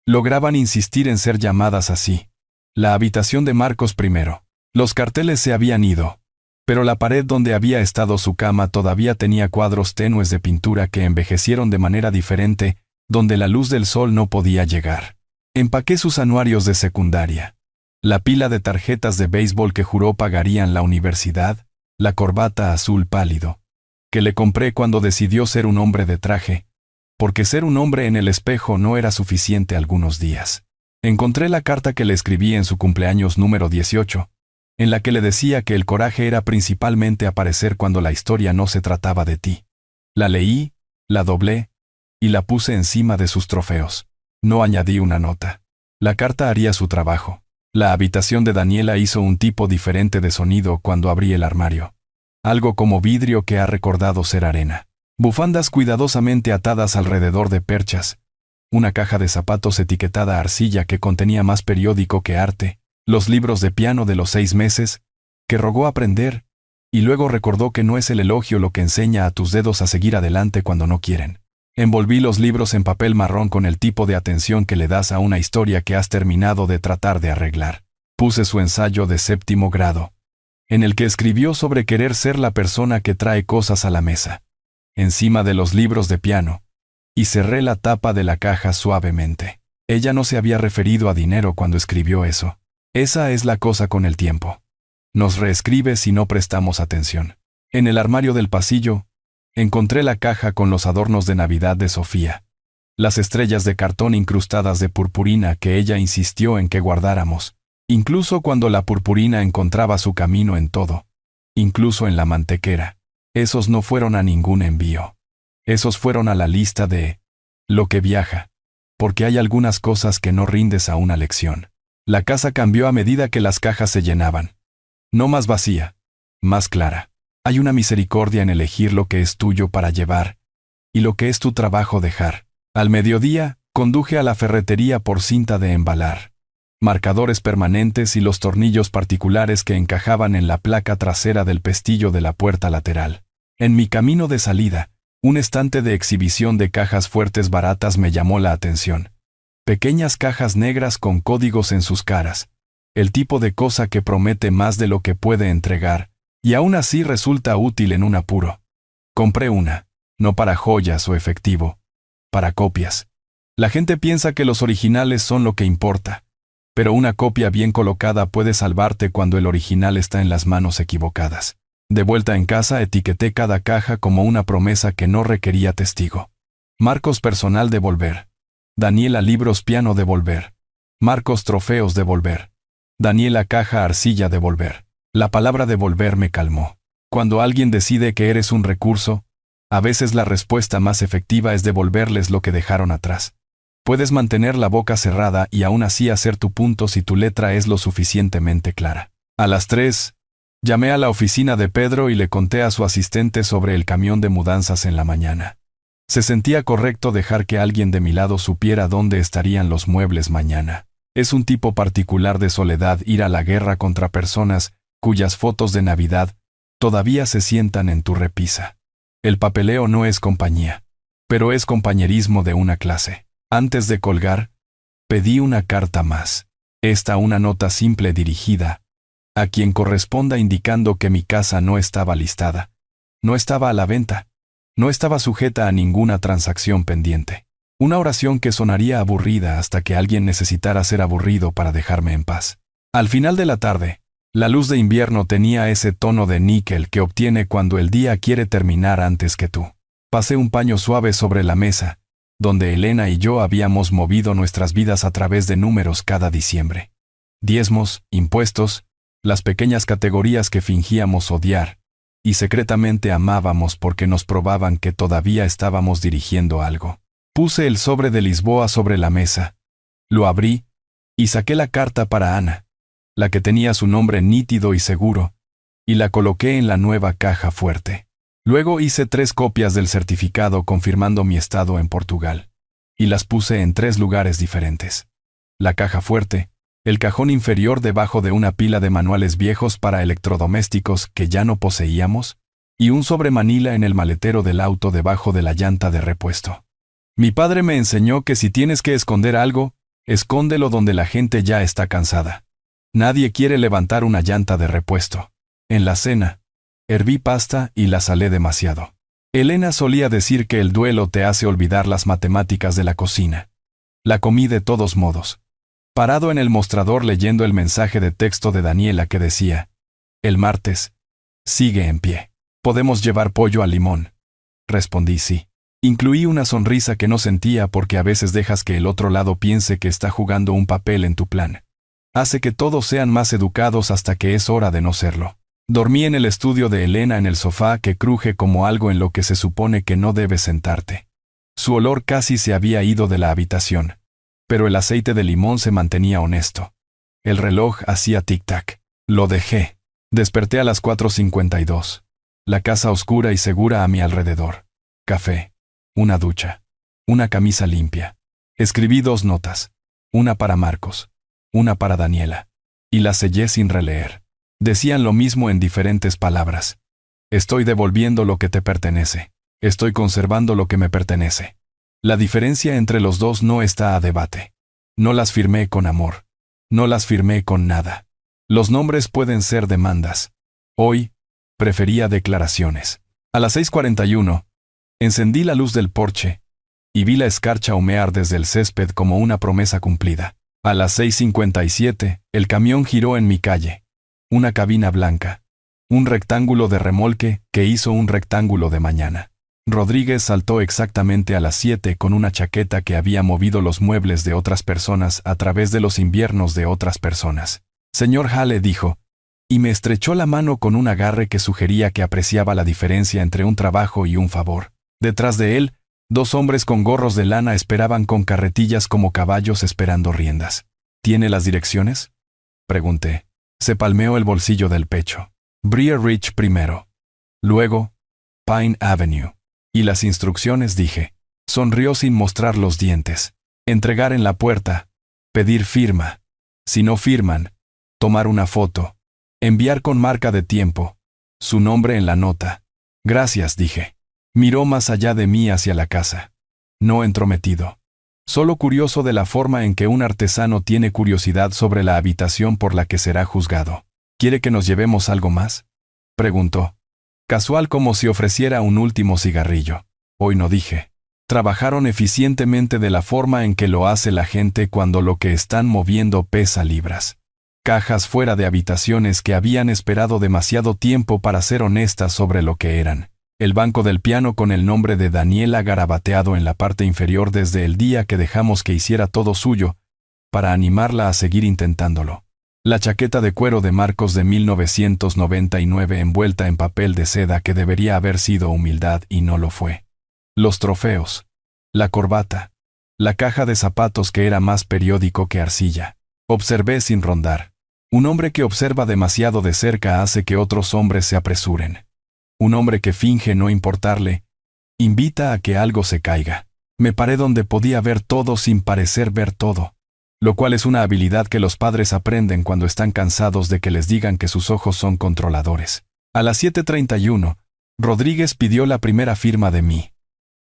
lograban insistir en ser llamadas así. La habitación de Marcos primero. Los carteles se habían ido, pero la pared donde había estado su cama todavía tenía cuadros tenues de pintura que envejecieron de manera diferente, donde la luz del sol no podía llegar. Empaqué sus anuarios de secundaria. La pila de tarjetas de béisbol que juró pagarían la universidad, la corbata azul pálido, que le compré cuando decidió ser un hombre de traje, porque ser un hombre en el espejo no era suficiente algunos días. Encontré la carta que le escribí en su cumpleaños número 18, en la que le decía que el coraje era principalmente aparecer cuando la historia no se trataba de ti. La leí, la doblé, y la puse encima de sus trofeos. No añadí una nota. La carta haría su trabajo. La habitación de Daniela hizo un tipo diferente de sonido cuando abrí el armario. Algo como vidrio que ha recordado ser arena. Bufandas cuidadosamente atadas alrededor de perchas. Una caja de zapatos etiquetada arcilla que contenía más periódico que arte. Los libros de piano de los 6 meses, que rogó aprender, y luego recordó que no es el elogio lo que enseña a tus dedos a seguir adelante cuando no quieren. Envolví los libros en papel marrón con el tipo de atención que le das a una historia que has terminado de tratar de arreglar. Puse su ensayo de 7º grado, en el que escribió sobre querer ser la persona que trae cosas a la mesa, encima de los libros de piano, y cerré la tapa de la caja suavemente. Ella no se había referido a dinero cuando escribió eso. Esa es la cosa con el tiempo. Nos reescribe si no prestamos atención. En el armario del pasillo, encontré la caja con los adornos de Navidad de Sofía. Las estrellas de cartón incrustadas de purpurina que ella insistió en que guardáramos. Incluso cuando la purpurina encontraba su camino en todo. Incluso en la mantequera. Esos no fueron a ningún envío. Esos fueron a la lista de lo que viaja. Porque hay algunas cosas que no rindes a una lección. La casa cambió a medida que las cajas se llenaban. No más vacía, más clara. Hay una misericordia en elegir lo que es tuyo para llevar, y lo que es tu trabajo dejar. Al mediodía, conduje a la ferretería por cinta de embalar, marcadores permanentes y los tornillos particulares que encajaban en la placa trasera del pestillo de la puerta lateral. En mi camino de salida, un estante de exhibición de cajas fuertes baratas me llamó la atención. Pequeñas cajas negras con códigos en sus caras, el tipo de cosa que promete más de lo que puede entregar, y aún así resulta útil en un apuro. Compré una, no para joyas o efectivo, para copias. La gente piensa que los originales son lo que importa, pero una copia bien colocada puede salvarte cuando el original está en las manos equivocadas. De vuelta en casa etiqueté cada caja como una promesa que no requería testigo. Marcos personal devolver. Daniela libros piano devolver. Marcos trofeos devolver. Daniela caja arcilla devolver. La palabra devolver me calmó. Cuando alguien decide que eres un recurso, a veces la respuesta más efectiva es devolverles lo que dejaron atrás. Puedes mantener la boca cerrada y aún así hacer tu punto si tu letra es lo suficientemente clara. A las 3, llamé a la oficina de Pedro y le conté a su asistente sobre el camión de mudanzas en la mañana. Se sentía correcto dejar que alguien de mi lado supiera dónde estarían los muebles mañana. Es un tipo particular de soledad ir a la guerra contra personas cuyas fotos de Navidad todavía se sientan en tu repisa. El papeleo no es compañía, pero es compañerismo de una clase. Antes de colgar, pedí una carta más. Una nota simple dirigida a quien corresponda indicando que mi casa no estaba listada, no estaba a la venta, no estaba sujeta a ninguna transacción pendiente. Una oración que sonaría aburrida hasta que alguien necesitara ser aburrido para dejarme en paz. Al final de la tarde, la luz de invierno tenía ese tono de níquel que obtiene cuando el día quiere terminar antes que tú. Pasé un paño suave sobre la mesa, donde Elena y yo habíamos movido nuestras vidas a través de números cada diciembre. Diezmos, impuestos, las pequeñas categorías que fingíamos odiar, y secretamente amábamos porque nos probaban que todavía estábamos dirigiendo algo. Puse el sobre de Lisboa sobre la mesa, lo abrí, y saqué la carta para Ana, la que tenía su nombre nítido y seguro, y la coloqué en la nueva caja fuerte. Luego hice 3 copias del certificado confirmando mi estado en Portugal, y las puse en 3 lugares diferentes. La caja fuerte, el cajón inferior debajo de una pila de manuales viejos para electrodomésticos que ya no poseíamos, y un sobre manila en el maletero del auto debajo de la llanta de repuesto. Mi padre me enseñó que si tienes que esconder algo, escóndelo donde la gente ya está cansada. Nadie quiere levantar una llanta de repuesto. En la cena, herví pasta y la salé demasiado. Elena solía decir que el duelo te hace olvidar las matemáticas de la cocina. La comí de todos modos. Parado en el mostrador leyendo el mensaje de texto de Daniela que decía: el martes, sigue en pie. ¿Podemos llevar pollo al limón? Respondí sí. Incluí una sonrisa que no sentía porque a veces dejas que el otro lado piense que está jugando un papel en tu plan. Hace que todos sean más educados hasta que es hora de no serlo. Dormí en el estudio de Elena en el sofá que cruje como algo en lo que se supone que no debes sentarte. Su olor casi se había ido de la habitación, pero el aceite de limón se mantenía honesto. El reloj hacía tic-tac. Lo dejé. Desperté a las 4:52. La casa oscura y segura a mi alrededor. Café. Una ducha. Una camisa limpia. Escribí 2 notas. Una para Marcos. Una para Daniela. Y las sellé sin releer. Decían lo mismo en diferentes palabras. Estoy devolviendo lo que te pertenece. Estoy conservando lo que me pertenece. La diferencia entre los dos no está a debate. No las firmé con amor. No las firmé con nada. Los nombres pueden ser demandas. Hoy, prefería declaraciones. A las 6:41, encendí la luz del porche y vi la escarcha humear desde el césped como una promesa cumplida. A las 6:57, el camión giró en mi calle. Una cabina blanca. Un rectángulo de remolque que hizo un rectángulo de mañana. Rodríguez saltó exactamente a las 7 con una chaqueta que había movido los muebles de otras personas a través de los inviernos de otras personas. Señor Hale, dijo, y me estrechó la mano con un agarre que sugería que apreciaba la diferencia entre un trabajo y un favor. Detrás de él, 2 hombres con gorros de lana esperaban con carretillas como caballos esperando riendas. ¿Tiene las direcciones?, pregunté. Se palmeó el bolsillo del pecho. Briar Ridge primero. Luego, Pine Avenue. Y las instrucciones, dije. Sonrió sin mostrar los dientes. Entregar en la puerta. Pedir firma. Si no firman, tomar una foto. Enviar con marca de tiempo. Su nombre en la nota. Gracias, dije. Miró más allá de mí hacia la casa. No entrometido. Solo curioso de la forma en que un artesano tiene curiosidad sobre la habitación por la que será juzgado. ¿Quiere que nos llevemos algo más?, preguntó. Casual, como si ofreciera un último cigarrillo. Hoy no, dije. Trabajaron eficientemente de la forma en que lo hace la gente cuando lo que están moviendo pesa libras. Cajas fuera de habitaciones que habían esperado demasiado tiempo para ser honestas sobre lo que eran. El banco del piano con el nombre de Daniela garabateado en la parte inferior desde el día que dejamos que hiciera todo suyo, para animarla a seguir intentándolo. La chaqueta de cuero de Marcos de 1999 envuelta en papel de seda que debería haber sido humildad y no lo fue. Los trofeos. La corbata. La caja de zapatos que era más periódico que arcilla. Observé sin rondar. Un hombre que observa demasiado de cerca hace que otros hombres se apresuren. Un hombre que finge no importarle, invita a que algo se caiga. Me paré donde podía ver todo sin parecer ver todo, lo cual es una habilidad que los padres aprenden cuando están cansados de que les digan que sus ojos son controladores. A las 7:31, Rodríguez pidió la primera firma de mí.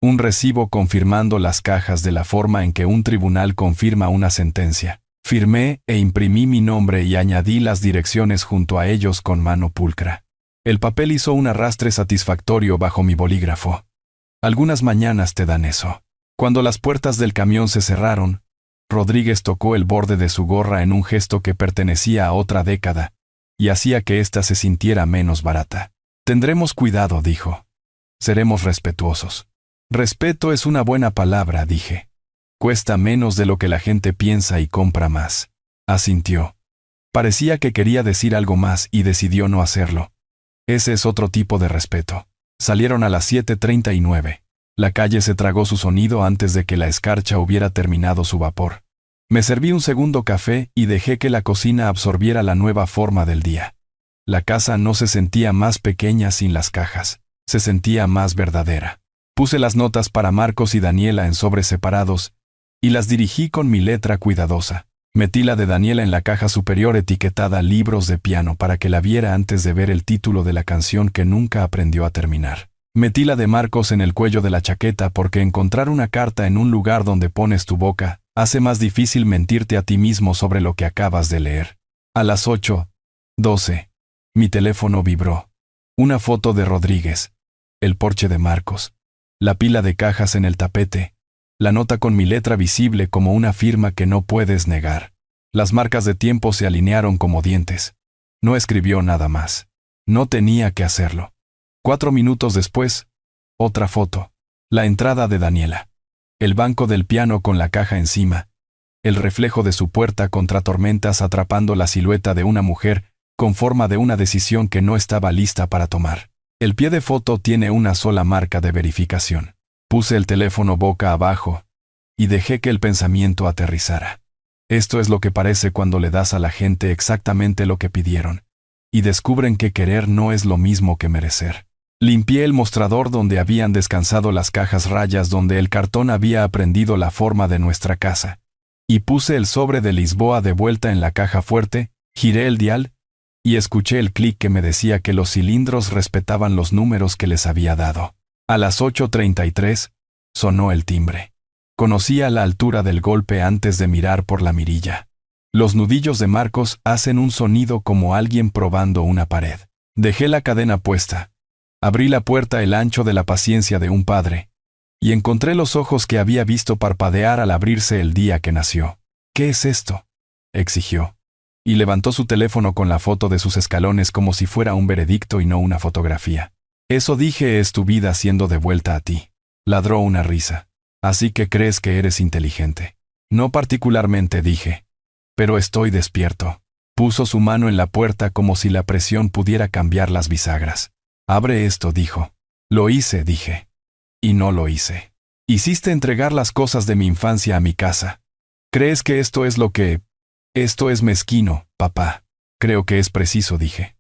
Un recibo confirmando las cajas de la forma en que un tribunal confirma una sentencia. Firmé e imprimí mi nombre y añadí las direcciones junto a ellos con mano pulcra. El papel hizo un arrastre satisfactorio bajo mi bolígrafo. Algunas mañanas te dan eso. Cuando las puertas del camión se cerraron, Rodríguez tocó el borde de su gorra en un gesto que pertenecía a otra década, y hacía que ésta se sintiera menos barata. Tendremos cuidado, dijo. Seremos respetuosos. Respeto es una buena palabra, dije. Cuesta menos de lo que la gente piensa y compra más. Asintió. Parecía que quería decir algo más y decidió no hacerlo. Ese es otro tipo de respeto. Salieron a las 7:39. La calle se tragó su sonido antes de que la escarcha hubiera terminado su vapor. Me serví un segundo café y dejé que la cocina absorbiera la nueva forma del día. La casa no se sentía más pequeña sin las cajas. Se sentía más verdadera. Puse las notas para Marcos y Daniela en sobres separados y las dirigí con mi letra cuidadosa. Metí la de Daniela en la caja superior etiquetada libros de piano para que la viera antes de ver el título de la canción que nunca aprendió a terminar. Metí la de Marcos en el cuello de la chaqueta porque encontrar una carta en un lugar donde pones tu boca hace más difícil mentirte a ti mismo sobre lo que acabas de leer. A las 8:12, mi teléfono vibró. Una foto de Rodríguez, el porche de Marcos, la pila de cajas en el tapete, la nota con mi letra visible como una firma que no puedes negar. Las marcas de tiempo se alinearon como dientes. No escribió nada más. No tenía que hacerlo. 4 minutos después, otra foto. La entrada de Daniela. El banco del piano con la caja encima. El reflejo de su puerta contra tormentas atrapando la silueta de una mujer con forma de una decisión que no estaba lista para tomar. El pie de foto tiene una sola marca de verificación. Puse el teléfono boca abajo y dejé que el pensamiento aterrizara. Esto es lo que parece cuando le das a la gente exactamente lo que pidieron, y descubren que querer no es lo mismo que merecer. Limpié el mostrador donde habían descansado las cajas rayas donde el cartón había aprendido la forma de nuestra casa, y puse el sobre de Lisboa de vuelta en la caja fuerte, giré el dial, y escuché el clic que me decía que los cilindros respetaban los números que les había dado. A las 8:33, sonó el timbre. Conocía la altura del golpe antes de mirar por la mirilla. Los nudillos de Marcos hacen un sonido como alguien probando una pared. Dejé la cadena puesta. Abrí la puerta el ancho de la paciencia de un padre, y encontré los ojos que había visto parpadear al abrirse el día que nació. ¿Qué es esto?, exigió. Y levantó su teléfono con la foto de sus escalones como si fuera un veredicto y no una fotografía. Eso, dije, es tu vida siendo devuelta a ti. Ladró una risa. Así que crees que eres inteligente. No particularmente, dije. Pero estoy despierto. Puso su mano en la puerta como si la presión pudiera cambiar las bisagras. Abre esto, dijo. Lo hice, dije. Y no lo hice. Hiciste entregar las cosas de mi infancia a mi casa. ¿Crees que esto es lo que... Esto es mezquino, papá? Creo que es preciso, dije.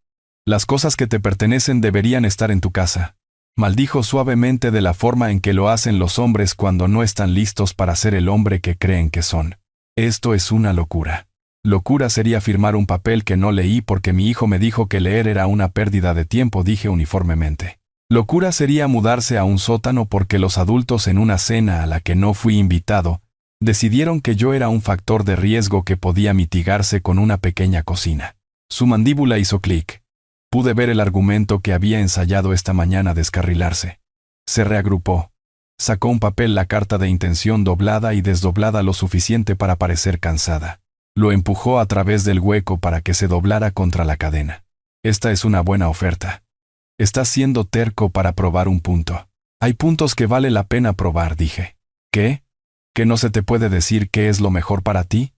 Las cosas que te pertenecen deberían estar en tu casa. Maldijo suavemente de la forma en que lo hacen los hombres cuando no están listos para ser el hombre que creen que son. Esto es una locura. Locura sería firmar un papel que no leí porque mi hijo me dijo que leer era una pérdida de tiempo, dije uniformemente. Locura sería mudarse a un sótano porque los adultos en una cena a la que no fui invitado decidieron que yo era un factor de riesgo que podía mitigarse con una pequeña cocina. Su mandíbula hizo clic. Pude ver el argumento que había ensayado esta mañana descarrilarse. Se reagrupó. Sacó un papel, la carta de intención doblada y desdoblada lo suficiente para parecer cansada. Lo empujó a través del hueco para que se doblara contra la cadena. Esta es una buena oferta. Estás siendo terco para probar un punto. Hay puntos que vale la pena probar, dije. ¿Qué? ¿Que no se te puede decir qué es lo mejor para ti?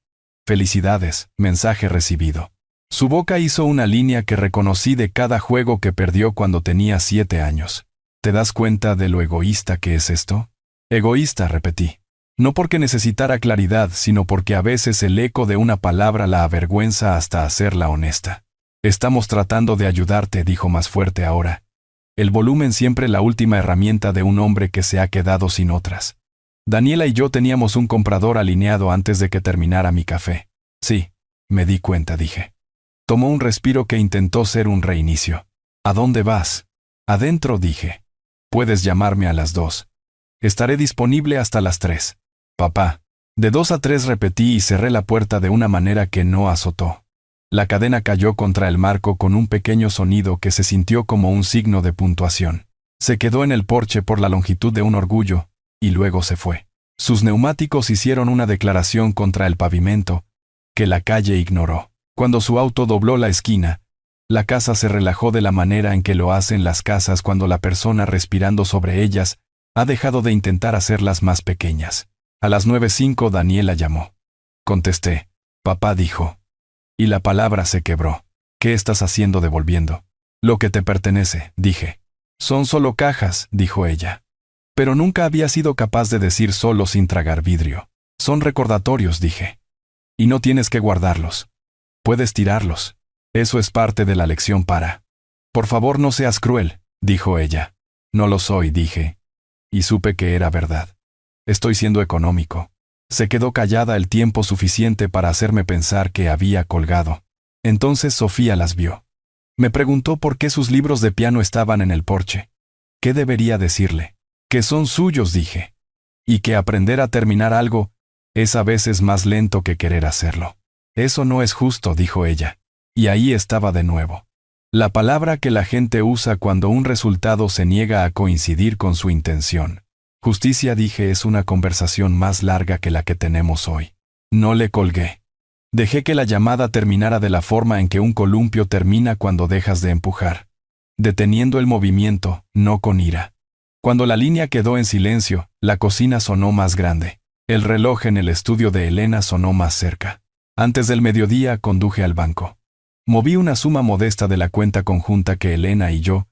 Felicidades, mensaje recibido. Su boca hizo una línea que reconocí de cada juego que perdió cuando tenía 7 años. ¿Te das cuenta de lo egoísta que es esto? Egoísta, repetí. No porque necesitara claridad, sino porque a veces el eco de una palabra la avergüenza hasta hacerla honesta. Estamos tratando de ayudarte, dijo más fuerte ahora. El volumen siempre la última herramienta de un hombre que se ha quedado sin otras. Daniela y yo teníamos un comprador alineado antes de que terminara mi café. Sí, me di cuenta, dije. Tomó un respiro que intentó ser un reinicio. ¿A dónde vas? Adentro, dije. Puedes llamarme a las 2. Estaré disponible hasta las 3. Papá. De 2 a 3 repetí y cerré la puerta de una manera que no azotó. La cadena cayó contra el marco con un pequeño sonido que se sintió como un signo de puntuación. Se quedó en el porche por la longitud de un orgullo, y luego se fue. Sus neumáticos hicieron una declaración contra el pavimento, que la calle ignoró. Cuando su auto dobló la esquina, la casa se relajó de la manera en que lo hacen las casas cuando la persona respirando sobre ellas ha dejado de intentar hacerlas más pequeñas. A las 9:05 Daniela llamó. Contesté. Papá, dijo. Y la palabra se quebró. ¿Qué estás haciendo devolviendo? Lo que te pertenece, dije. Son solo cajas, dijo ella. Pero nunca había sido capaz de decir solo sin tragar vidrio. Son recordatorios, dije. Y no tienes que guardarlos. Puedes tirarlos. Eso es parte de la lección para. Por favor, no seas cruel, dijo ella. No lo soy, dije. Y supe que era verdad. Estoy siendo económico. Se quedó callada el tiempo suficiente para hacerme pensar que había colgado. Entonces Sofía las vio. Me preguntó por qué sus libros de piano estaban en el porche. ¿Qué debería decirle? Que son suyos, dije. Y que aprender a terminar algo es a veces más lento que querer hacerlo. Eso no es justo, dijo ella. Y ahí estaba de nuevo. La palabra que la gente usa cuando un resultado se niega a coincidir con su intención. Justicia, dije, es una conversación más larga que la que tenemos hoy. No le colgué. Dejé que la llamada terminara de la forma en que un columpio termina cuando dejas de empujar. Deteniendo el movimiento, no con ira. Cuando la línea quedó en silencio, la cocina sonó más grande. El reloj en el estudio de Elena sonó más cerca. Antes del mediodía conduje al banco. Moví una suma modesta de la cuenta conjunta que Elena y yo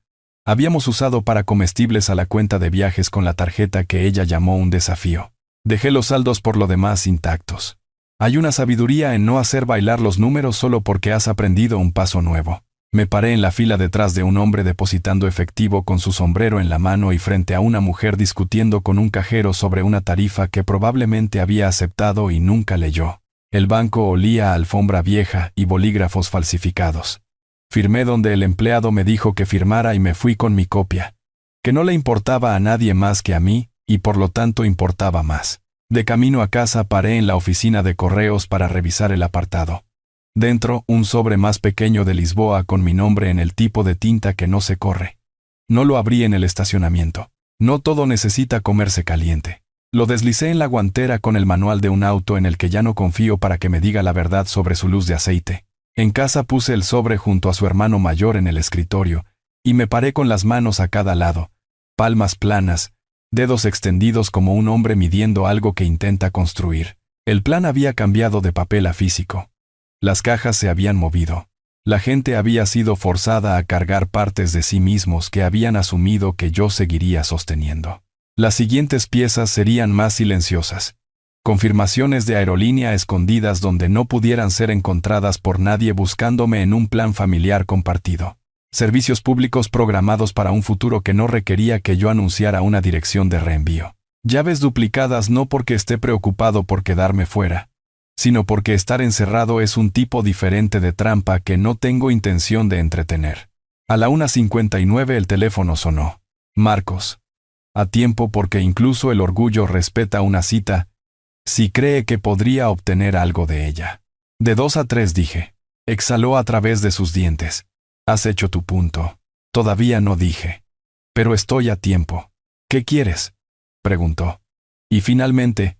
habíamos usado para comestibles a la cuenta de viajes con la tarjeta que ella llamó un desafío. Dejé los saldos por lo demás intactos. Hay una sabiduría en no hacer bailar los números solo porque has aprendido un paso nuevo. Me paré en la fila detrás de un hombre depositando efectivo con su sombrero en la mano y frente a una mujer discutiendo con un cajero sobre una tarifa que probablemente había aceptado y nunca leyó. El banco olía a alfombra vieja y bolígrafos falsificados. Firmé donde el empleado me dijo que firmara y me fui con mi copia, que no le importaba a nadie más que a mí y por lo tanto importaba más. De camino a casa paré en la oficina de correos para revisar el apartado. Dentro, un sobre más pequeño de Lisboa con mi nombre en el tipo de tinta que no se corre. No lo abrí en el estacionamiento. No todo necesita comerse caliente. Lo deslicé en la guantera con el manual de un auto en el que ya no confío para que me diga la verdad sobre su luz de aceite. En casa puse el sobre junto a su hermano mayor en el escritorio, y me paré con las manos a cada lado, palmas planas, dedos extendidos como un hombre midiendo algo que intenta construir. El plan había cambiado de papel a físico. Las cajas se habían movido. La gente había sido forzada a cargar partes de sí mismos que habían asumido que yo seguiría sosteniendo. Las siguientes piezas serían más silenciosas. Confirmaciones de aerolínea escondidas donde no pudieran ser encontradas por nadie buscándome en un plan familiar compartido. Servicios públicos programados para un futuro que no requería que yo anunciara una dirección de reenvío. Llaves duplicadas no porque esté preocupado por quedarme fuera, sino porque estar encerrado es un tipo diferente de trampa que no tengo intención de entretener. A la 1:59 el teléfono sonó. Marcos. A tiempo porque incluso el orgullo respeta una cita, si cree que podría obtener algo de ella. De 2 a 3 dije. Exhaló a través de sus dientes. Has hecho tu punto. Todavía no dije. Pero estoy a tiempo. ¿Qué quieres? Preguntó. Y finalmente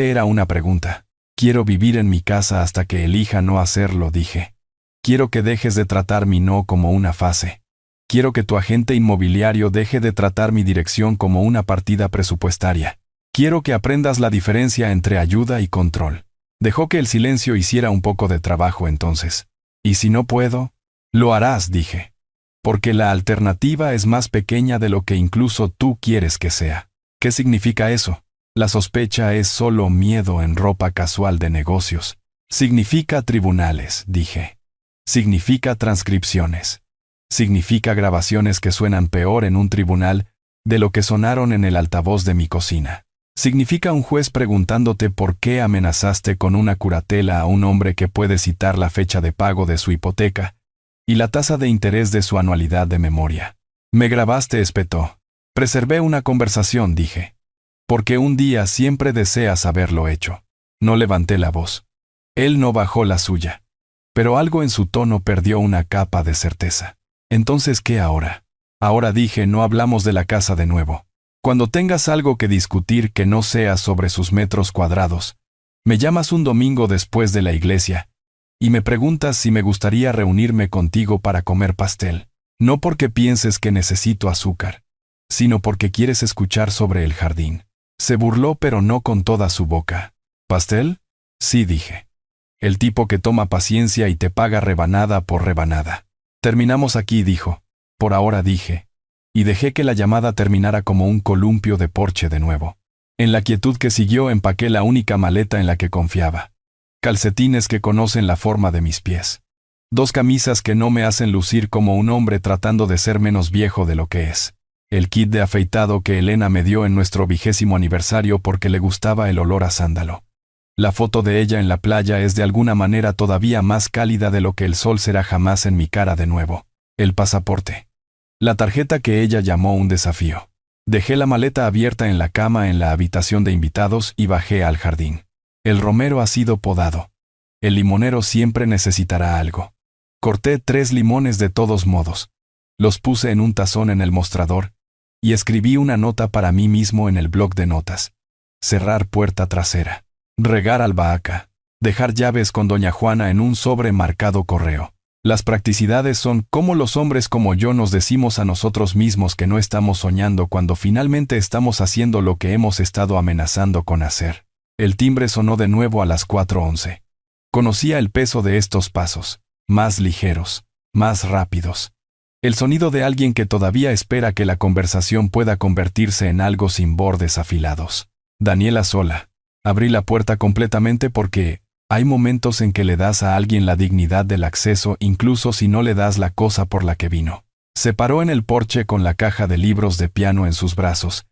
era una pregunta. Quiero vivir en mi casa hasta que elija no hacerlo, dije. Quiero que dejes de tratar mi no como una fase. Quiero que tu agente inmobiliario deje de tratar mi dirección como una partida presupuestaria. Quiero que aprendas la diferencia entre ayuda y control. Dejó que el silencio hiciera un poco de trabajo entonces. ¿Y si no puedo? Lo harás, dije. Porque la alternativa es más pequeña de lo que incluso tú quieres que sea. ¿Qué significa eso? La sospecha es solo miedo en ropa casual de negocios. Significa tribunales, dije. Significa transcripciones. Significa grabaciones que suenan peor en un tribunal de lo que sonaron en el altavoz de mi cocina. Significa un juez preguntándote por qué amenazaste con una curatela a un hombre que puede citar la fecha de pago de su hipoteca y la tasa de interés de su anualidad de memoria. Me grabaste, espetó. Preservé una conversación, dije. Porque un día siempre deseas haberlo hecho. No levanté la voz. Él no bajó la suya. Pero algo en su tono perdió una capa de certeza. Entonces, ¿qué ahora? Ahora, dije, no hablamos de la casa de nuevo. Cuando tengas algo que discutir que no sea sobre sus metros cuadrados, me llamas un domingo después de la iglesia y me preguntas si me gustaría reunirme contigo para comer pastel. No porque pienses que necesito azúcar, sino porque quieres escuchar sobre el jardín. Se burló, pero no con toda su boca. ¿Pastel? Sí, dije. El tipo que toma paciencia y te paga rebanada por rebanada. Terminamos aquí, dijo. Por ahora, dije. Y dejé que la llamada terminara como un columpio de porche de nuevo. En la quietud que siguió empaqué la única maleta en la que confiaba. Calcetines que conocen la forma de mis pies. 2 camisas que no me hacen lucir como un hombre tratando de ser menos viejo de lo que es. El kit de afeitado que Elena me dio en nuestro 20º aniversario porque le gustaba el olor a sándalo. La foto de ella en la playa es de alguna manera todavía más cálida de lo que el sol será jamás en mi cara de nuevo. El pasaporte. La tarjeta que ella llamó un desafío. Dejé la maleta abierta en la cama en la habitación de invitados y bajé al jardín. El romero ha sido podado. El limonero siempre necesitará algo. Corté 3 limones de todos modos. Los puse en un tazón en el mostrador y escribí una nota para mí mismo en el bloc de notas. Cerrar puerta trasera. Regar albahaca. Dejar llaves con doña Juana en un sobre marcado correo. Las practicidades son cómo los hombres como yo nos decimos a nosotros mismos que no estamos soñando cuando finalmente estamos haciendo lo que hemos estado amenazando con hacer. El timbre sonó de nuevo a las 4:11. Conocía el peso de estos pasos, más ligeros, más rápidos. El sonido de alguien que todavía espera que la conversación pueda convertirse en algo sin bordes afilados. Daniela sola. Abrí la puerta completamente porque hay momentos en que le das a alguien la dignidad del acceso incluso si no le das la cosa por la que vino. Se paró en el porche con la caja de libros de piano en sus brazos,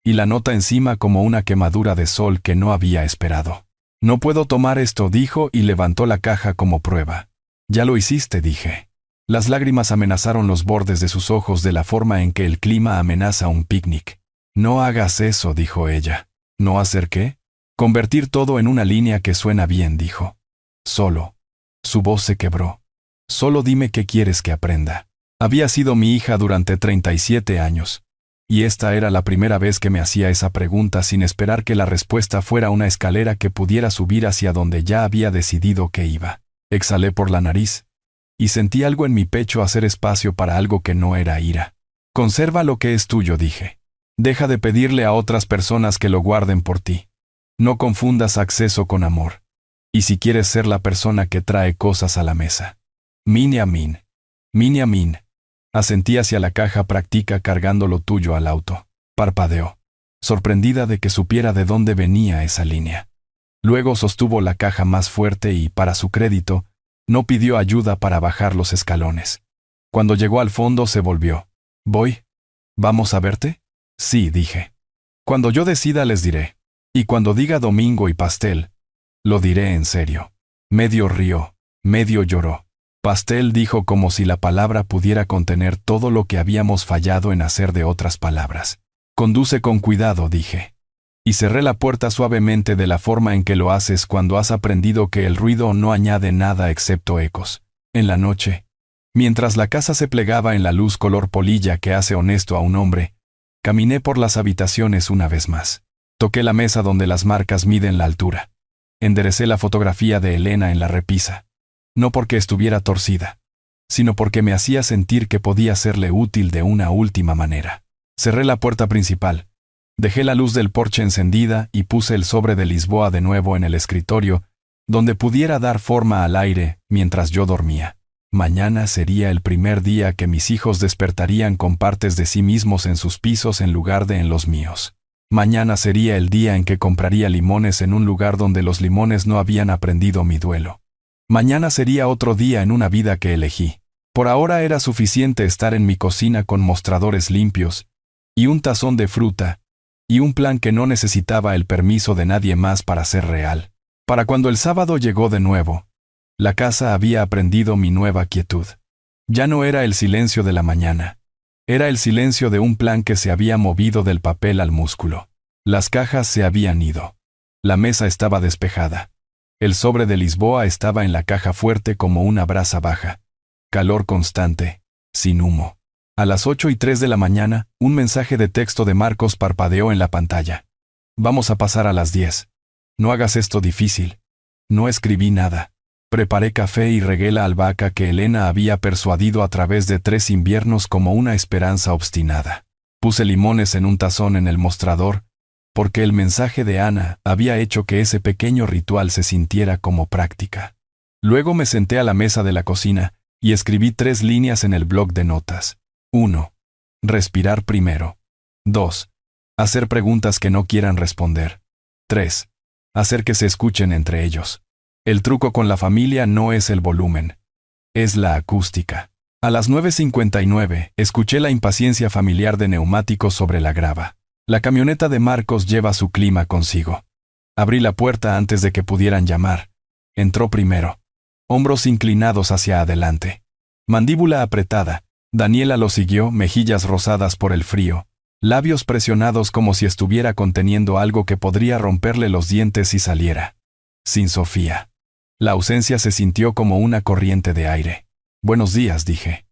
y la nota encima como una quemadura de sol que no había esperado. No puedo tomar esto, dijo y levantó la caja como prueba. Ya lo hiciste, dije. Las lágrimas amenazaron los bordes de sus ojos de la forma en que el clima amenaza un picnic. No hagas eso, dijo ella. ¿No hacer qué? Convertir todo en una línea que suena bien, dijo. Solo. Su voz se quebró. Solo dime qué quieres que aprenda. Había sido mi hija durante 37 años. Y esta era la primera vez que me hacía esa pregunta sin esperar que la respuesta fuera una escalera que pudiera subir hacia donde ya había decidido que iba. Exhalé por la nariz. Y sentí algo en mi pecho hacer espacio para algo que no era ira. Conserva lo que es tuyo, dije. Deja de pedirle a otras personas que lo guarden por ti. No confundas acceso con amor. Y si quieres ser la persona que trae cosas a la mesa. Miniamin. Miniamin. Asentí hacia la caja práctica cargando lo tuyo al auto. Parpadeó, sorprendida de que supiera de dónde venía esa línea. Luego sostuvo la caja más fuerte y, para su crédito, no pidió ayuda para bajar los escalones. Cuando llegó al fondo se volvió. ¿Voy? ¿Vamos a verte? Sí, dije. Cuando yo decida les diré. Y cuando diga domingo y pastel, lo diré en serio. Medio rió, medio lloró. Pastel, dijo como si la palabra pudiera contener todo lo que habíamos fallado en hacer de otras palabras. Conduce con cuidado, dije. Y cerré la puerta suavemente de la forma en que lo haces cuando has aprendido que el ruido no añade nada excepto ecos. En la noche, Mientras la casa se plegaba en la luz color polilla que hace honesto a un hombre, caminé por las habitaciones una vez más. Toqué la mesa donde las marcas miden la altura. Enderecé la fotografía de Elena en la repisa. No porque estuviera torcida, sino porque me hacía sentir que podía serle útil de una última manera. Cerré la puerta principal. Dejé la luz del porche encendida y puse el sobre de Lisboa de nuevo en el escritorio, donde pudiera dar forma al aire mientras yo dormía. Mañana sería el primer día que mis hijos despertarían con partes de sí mismos en sus pisos en lugar de en los míos. Mañana sería el día en que compraría limones en un lugar donde los limones no habían aprendido mi duelo. Mañana sería otro día en una vida que elegí. Por ahora era suficiente estar en mi cocina con mostradores limpios, y un tazón de fruta, y un plan que no necesitaba el permiso de nadie más para ser real. Para cuando el sábado llegó de nuevo, la casa había aprendido mi nueva quietud. Ya no era el silencio de la mañana. Era el silencio de un plan que se había movido del papel al músculo. Las cajas se habían ido. La mesa estaba despejada. El sobre de Lisboa estaba en la caja fuerte como una brasa baja. Calor constante, sin humo. A las 8:03 de la mañana, un mensaje de texto de Marcos parpadeó en la pantalla. Vamos a pasar a las 10. No hagas esto difícil. No escribí nada. Preparé café y regué la albahaca que Elena había persuadido a través de 3 inviernos como una esperanza obstinada. Puse limones en un tazón en el mostrador, porque el mensaje de Ana había hecho que ese pequeño ritual se sintiera como práctica. Luego me senté a la mesa de la cocina y escribí 3 líneas en el bloc de notas. 1. Respirar primero. 2. Hacer preguntas que no quieran responder. 3. Hacer que se escuchen entre ellos. El truco con la familia no es el volumen, es la acústica. A las 9:59 escuché la impaciencia familiar de neumáticos sobre la grava. La camioneta de Marcos lleva su clima consigo. Abrí la puerta antes de que pudieran llamar. Entró primero. Hombros inclinados hacia adelante. Mandíbula apretada. Daniela lo siguió, mejillas rosadas por el frío. Labios presionados como si estuviera conteniendo algo que podría romperle los dientes si saliera. Sin Sofía. La ausencia se sintió como una corriente de aire. Buenos días, dije.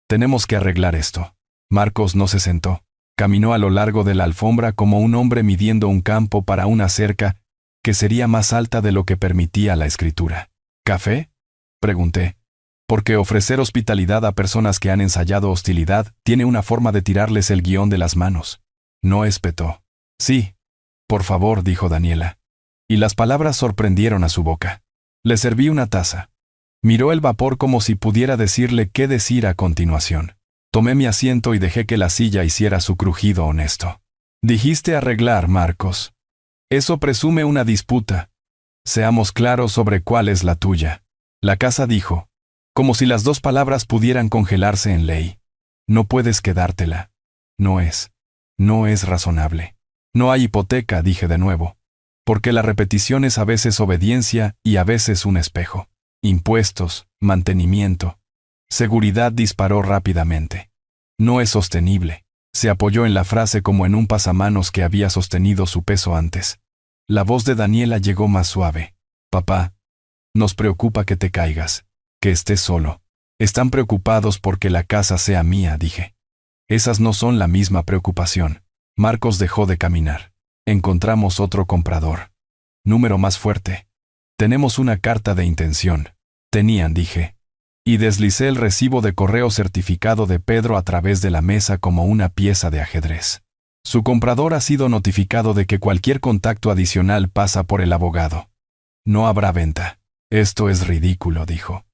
Tenemos que arreglar esto. Marcos no se sentó. Caminó a lo largo de la alfombra como un hombre midiendo un campo para una cerca que sería más alta de lo que permitía la escritura. ¿Café?, pregunté. Porque ofrecer hospitalidad a personas que han ensayado hostilidad tiene una forma de tirarles el guión de las manos. No espetó. Sí. Por favor, dijo Daniela. Y las palabras sorprendieron a su boca. Le serví una taza. Miró el vapor como si pudiera decirle qué decir a continuación. Tomé mi asiento y dejé que la silla hiciera su crujido honesto. Dijiste arreglar, Marcos. Eso presume una disputa. Seamos claros sobre cuál es la tuya. La casa dijo, como si las 2 palabras pudieran congelarse en ley. No puedes quedártela. No es razonable. No hay hipoteca, dije de nuevo. Porque la repetición es a veces obediencia y a veces un espejo. Impuestos, mantenimiento. Seguridad disparó rápidamente. No es sostenible. Se apoyó en la frase como en un pasamanos que había sostenido su peso antes. La voz de Daniela llegó más suave. Papá, nos preocupa que te caigas, que estés solo. Están preocupados porque la casa sea mía, dije. Esas no son la misma preocupación. Marcos dejó de caminar. Encontramos otro comprador. Número más fuerte. Tenemos una carta de intención. Tenían, dije. Y deslicé el recibo de correo certificado de Pedro a través de la mesa como una pieza de ajedrez. Su comprador ha sido notificado de que cualquier contacto adicional pasa por el abogado. No habrá venta. Esto es ridículo, dijo.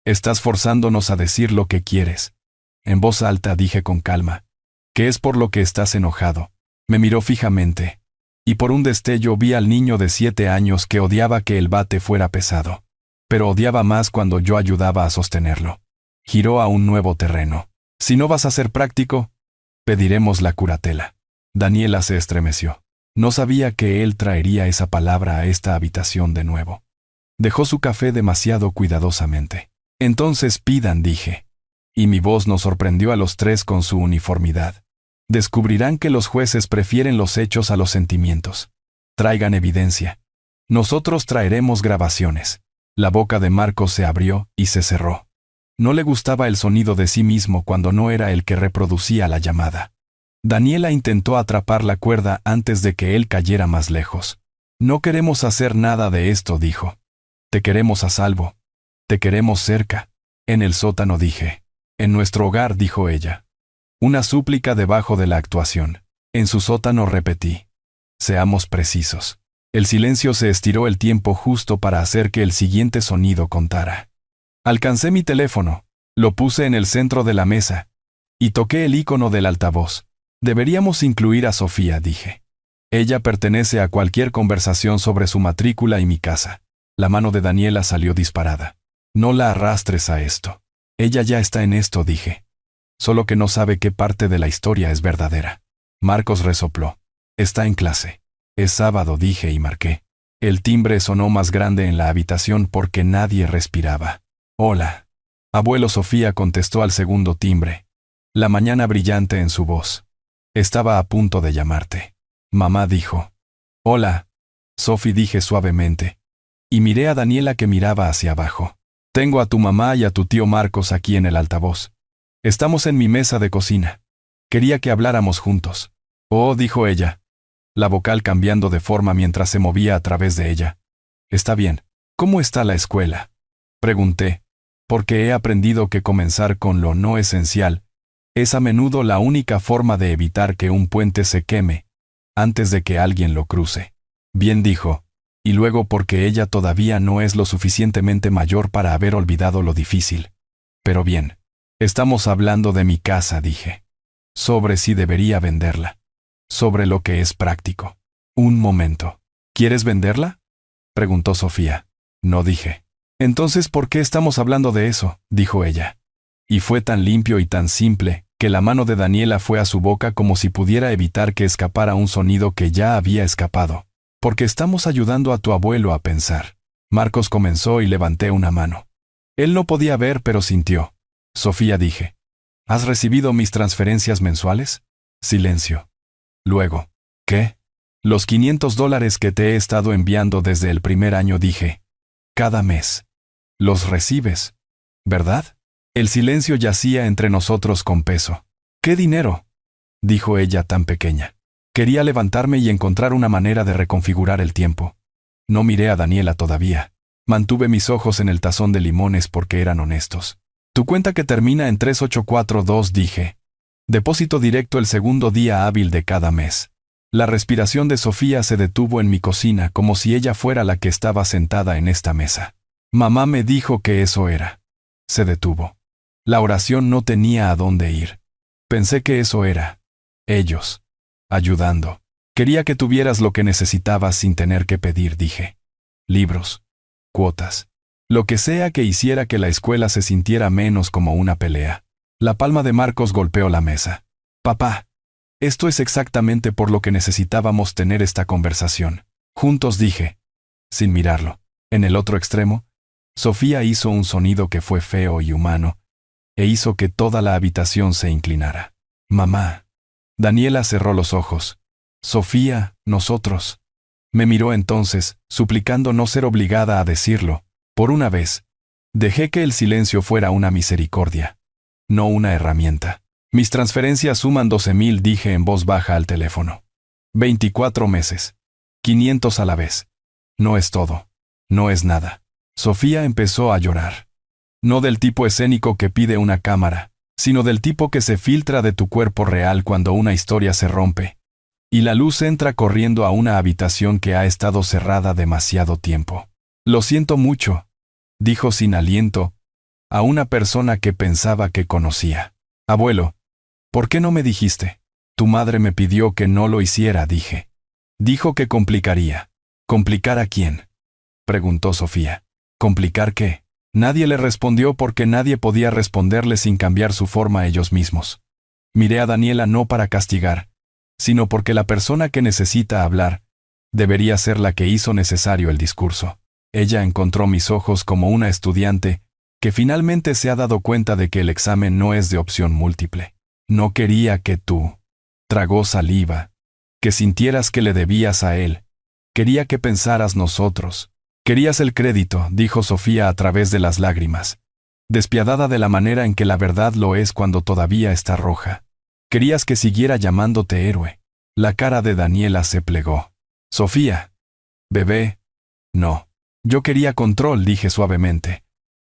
Estás forzándonos a decir lo que quieres. En voz alta dije con calma. ¿Qué es por lo que estás enojado? Me miró fijamente. Y por un destello vi al niño de 7 años que odiaba que el bate fuera pesado. Pero odiaba más cuando yo ayudaba a sostenerlo. Giró a un nuevo terreno. Si no vas a ser práctico, pediremos la curatela. Daniela se estremeció. No sabía que él traería esa palabra a esta habitación de nuevo. Dejó su café demasiado cuidadosamente. Entonces pidan, dije. Y mi voz nos sorprendió a los 3 con su uniformidad. Descubrirán que los jueces prefieren los hechos a los sentimientos. Traigan evidencia. Nosotros traeremos grabaciones. La boca de Marcos se abrió y se cerró. No le gustaba el sonido de sí mismo cuando no era el que reproducía la llamada. Daniela intentó atrapar la cuerda antes de que él cayera más lejos. No queremos hacer nada de esto, dijo. Te queremos a salvo. Te queremos cerca. En el sótano, dije. En nuestro hogar, dijo ella. Una súplica debajo de la actuación. En su sótano, repetí. Seamos precisos. El silencio se estiró el tiempo justo para hacer que el siguiente sonido contara. Alcancé mi teléfono, lo puse en el centro de la mesa, y toqué el icono del altavoz. Deberíamos incluir a Sofía, dije. Ella pertenece a cualquier conversación sobre su matrícula y mi casa. La mano de Daniela salió disparada. No la arrastres a esto. Ella ya está en esto, dije. Solo que no sabe qué parte de la historia es verdadera. Marcos resopló. Está en clase. Es sábado, dije y marqué. El timbre sonó más grande en la habitación porque nadie respiraba. Hola. Abuelo, Sofía contestó al segundo timbre. La mañana brillante en su voz. Estaba a punto de llamarte. Mamá dijo. Hola. Sophie, dije suavemente. Y miré a Daniela que miraba hacia abajo. Tengo a tu mamá y a tu tío Marcos aquí en el altavoz. Estamos en mi mesa de cocina. Quería que habláramos juntos. Oh, dijo ella. La vocal cambiando de forma mientras se movía a través de ella. Está bien. ¿Cómo está la escuela? Pregunté, porque he aprendido que comenzar con lo no esencial es a menudo la única forma de evitar que un puente se queme antes de que alguien lo cruce. Bien, dijo, y luego porque ella todavía no es lo suficientemente mayor para haber olvidado lo difícil. Pero bien, estamos hablando de mi casa, dije. Sobre si debería venderla. Sobre lo que es práctico. Un momento. ¿Quieres venderla? Preguntó Sofía. No, dije. Entonces, ¿por qué estamos hablando de eso? Dijo ella. Y fue tan limpio y tan simple, que la mano de Daniela fue a su boca como si pudiera evitar que escapara un sonido que ya había escapado. Porque estamos ayudando a tu abuelo a pensar. Marcos comenzó y levanté una mano. Él no podía ver, pero sintió. Sofía, dije. ¿Has recibido mis transferencias mensuales? Silencio. Luego, ¿qué? Los $500 que te he estado enviando desde el primer año, dije. Cada mes. Los recibes, ¿verdad? El silencio yacía entre nosotros con peso. ¿Qué dinero? Dijo ella tan pequeña. Quería levantarme y encontrar una manera de reconfigurar el tiempo. No miré a Daniela todavía. Mantuve mis ojos en el tazón de limones porque eran honestos. Tu cuenta que termina en 3842, dije. Depósito directo el segundo día hábil de cada mes. La respiración de Sofía se detuvo en mi cocina como si ella fuera la que estaba sentada en esta mesa. Mamá me dijo que eso era. Se detuvo. La oración no tenía a dónde ir. Pensé que eso era. Ellos. Ayudando. Quería que tuvieras lo que necesitabas sin tener que pedir, dije. Libros. Cuotas. Lo que sea que hiciera que la escuela se sintiera menos como una pelea. La palma de Marcos golpeó la mesa. Papá. Esto es exactamente por lo que necesitábamos tener esta conversación. Juntos, dije. Sin mirarlo. En el otro extremo, Sofía hizo un sonido que fue feo y humano, e hizo que toda la habitación se inclinara. Mamá. Daniela cerró los ojos. Sofía, nosotros. Me miró entonces, suplicando no ser obligada a decirlo. Por una vez, dejé que el silencio fuera una misericordia, no una herramienta. Mis transferencias suman 12,000, dije en voz baja al teléfono. 24 meses. 500 a la vez. No es todo. No es nada. Sofía empezó a llorar. No del tipo escénico que pide una cámara, sino del tipo que se filtra de tu cuerpo real cuando una historia se rompe, y la luz entra corriendo a una habitación que ha estado cerrada demasiado tiempo. Lo siento mucho, dijo sin aliento, a una persona que pensaba que conocía. Abuelo, ¿por qué no me dijiste? Tu madre me pidió que no lo hiciera, dije. Dijo que complicaría. ¿Complicar a quién? Preguntó Sofía. ¿Complicar qué? Nadie le respondió porque nadie podía responderle sin cambiar su forma ellos mismos. Miré a Daniela no para castigar, sino porque la persona que necesita hablar debería ser la que hizo necesario el discurso. Ella encontró mis ojos como una estudiante que finalmente se ha dado cuenta de que el examen no es de opción múltiple. No quería que tú, tragó saliva, que sintieras que le debías a él. Quería que pensaras nosotros. Querías el crédito, dijo Sofía a través de las lágrimas. despiadada de la manera en que la verdad lo es cuando todavía está roja. Querías que siguiera llamándote héroe. La cara de Daniela se plegó. Sofía. Bebé. No. Yo quería control, dije suavemente.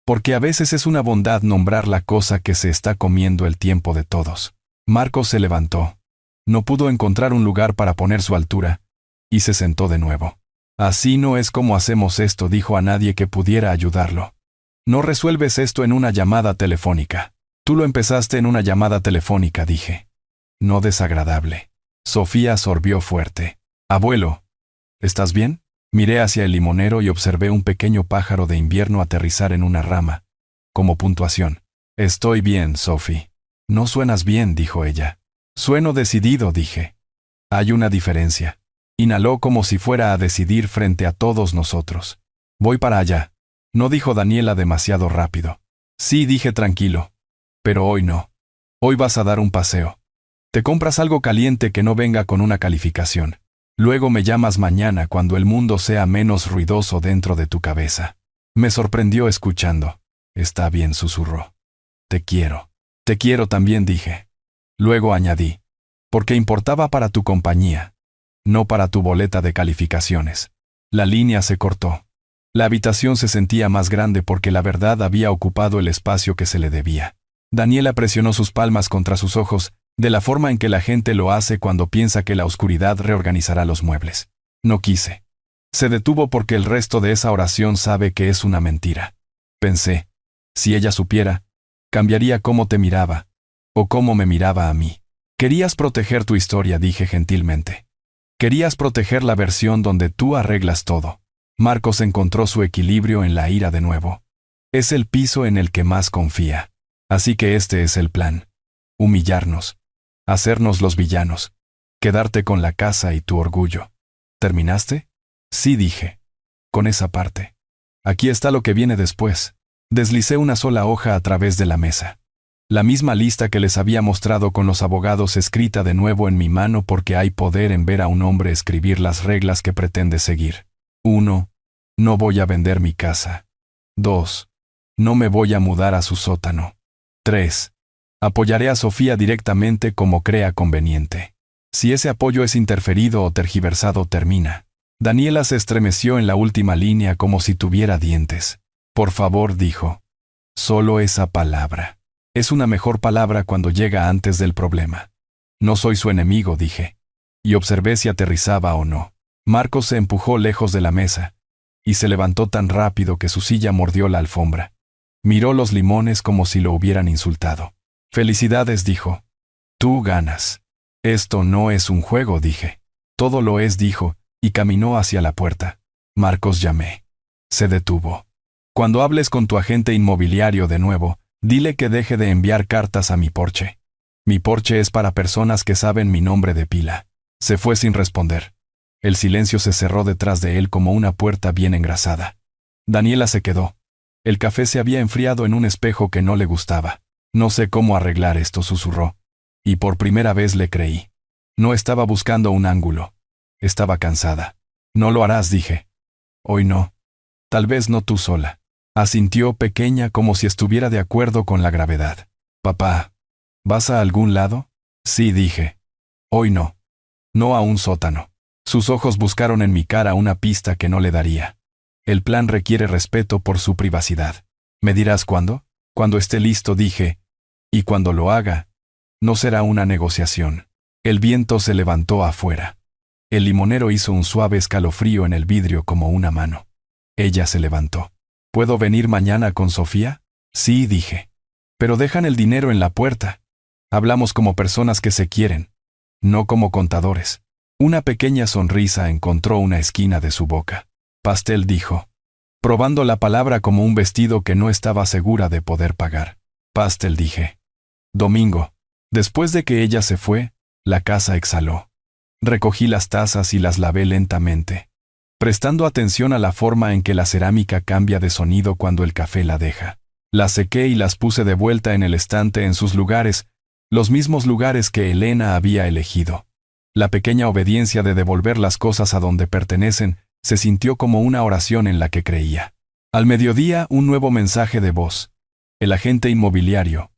Porque a veces es una bondad nombrar la cosa que se está comiendo el tiempo de todos. Marcos se levantó. No pudo encontrar un lugar para poner su altura, y se sentó de nuevo. Así no es como hacemos esto, dijo a nadie que pudiera ayudarlo. No resuelves esto en una llamada telefónica. Tú lo empezaste en una llamada telefónica, dije. No desagradable. Sofía sorbió fuerte. Abuelo, ¿estás bien? Miré hacia el limonero y observé un pequeño pájaro de invierno aterrizar en una rama. Como puntuación. Estoy bien, Sophie. No suenas bien, dijo ella. Sueno decidido, dije. Hay una diferencia. Inhaló como si fuera a decidir frente a todos nosotros. Voy para allá. No dijo Daniela demasiado rápido. Sí, dije tranquilo. Pero hoy no. Hoy vas a dar un paseo. Te compras algo caliente que no venga con una calificación. Luego me llamas mañana cuando el mundo sea menos ruidoso dentro de tu cabeza. Me sorprendió escuchando. Está bien, susurró. Te quiero. Te quiero también, dije. Luego añadí. Porque importaba para tu compañía. No para tu boleta de calificaciones. La línea se cortó. La habitación se sentía más grande porque la verdad había ocupado el espacio que se le debía. Daniela presionó sus palmas contra sus ojos, de la forma en que la gente lo hace cuando piensa que la oscuridad reorganizará los muebles. No quise. Se detuvo porque el resto de esa oración sabe que es una mentira. Pensé, si ella supiera, cambiaría cómo te miraba, o cómo me miraba a mí. Querías proteger tu historia, dije gentilmente. Querías proteger la versión donde tú arreglas todo. Marcos encontró su equilibrio en la ira de nuevo. Es el piso en el que más confía. Así que este es el plan. Humillarnos. Hacernos los villanos. Quedarte con la casa y tu orgullo. ¿Terminaste? Sí, dije. Con esa parte. Aquí está lo que viene después. Deslicé una sola hoja a través de la mesa. La misma lista que les había mostrado con los abogados escrita de nuevo en mi mano porque hay poder en ver a un hombre escribir las reglas que pretende seguir. 1. No voy a vender mi casa. 2. No me voy a mudar a su sótano. 3. Apoyaré a Sofía directamente como crea conveniente. Si ese apoyo es interferido o tergiversado, termina. Daniela se estremeció en la última línea como si tuviera dientes. Por favor, dijo. Solo esa palabra. Es una mejor palabra cuando llega antes del problema. No soy su enemigo, dije. Y observé si aterrizaba o no. Marcos se empujó lejos de la mesa, y se levantó tan rápido que su silla mordió la alfombra. Miró los limones como si lo hubieran insultado. Felicidades, dijo. Tú ganas. Esto no es un juego, dije. Todo lo es, dijo, y caminó hacia la puerta. Marcos, llamé. Se detuvo. Cuando hables con tu agente inmobiliario de nuevo, dile que deje de enviar cartas a mi porche. Mi porche es para personas que saben mi nombre de pila. Se fue sin responder. El silencio se cerró detrás de él como una puerta bien engrasada. Daniela se quedó. El café se había enfriado en un espejo que no le gustaba. No sé cómo arreglar esto, susurró. Y por primera vez le creí. No estaba buscando un ángulo. Estaba cansada. No lo harás, dije. Hoy no. Tal vez no tú sola. Asintió pequeña como si estuviera de acuerdo con la gravedad. Papá, ¿vas a algún lado? Sí, dije. Hoy no. No a un sótano. Sus ojos buscaron en mi cara una pista que no le daría. El plan requiere respeto por su privacidad. ¿Me dirás cuándo? Cuando esté listo, dije. Y cuando lo haga, no será una negociación. El viento se levantó afuera. El limonero hizo un suave escalofrío en el vidrio como una mano. Ella se levantó. ¿Puedo venir mañana con Sofía? Sí, dije. Pero dejan el dinero en la puerta. Hablamos como personas que se quieren, no como contadores. Una pequeña sonrisa encontró una esquina de su boca. Pastel, dijo, probando la palabra como un vestido que no estaba segura de poder pagar. Pastel, dije. Domingo. Después de que ella se fue, la casa exhaló. Recogí las tazas y las lavé lentamente, prestando atención a la forma en que la cerámica cambia de sonido cuando el café la deja. Las sequé y las puse de vuelta en el estante en sus lugares, los mismos lugares que Elena había elegido. La pequeña obediencia de devolver las cosas a donde pertenecen se sintió como una oración en la que creía. Al mediodía, un nuevo mensaje de voz. El agente inmobiliario.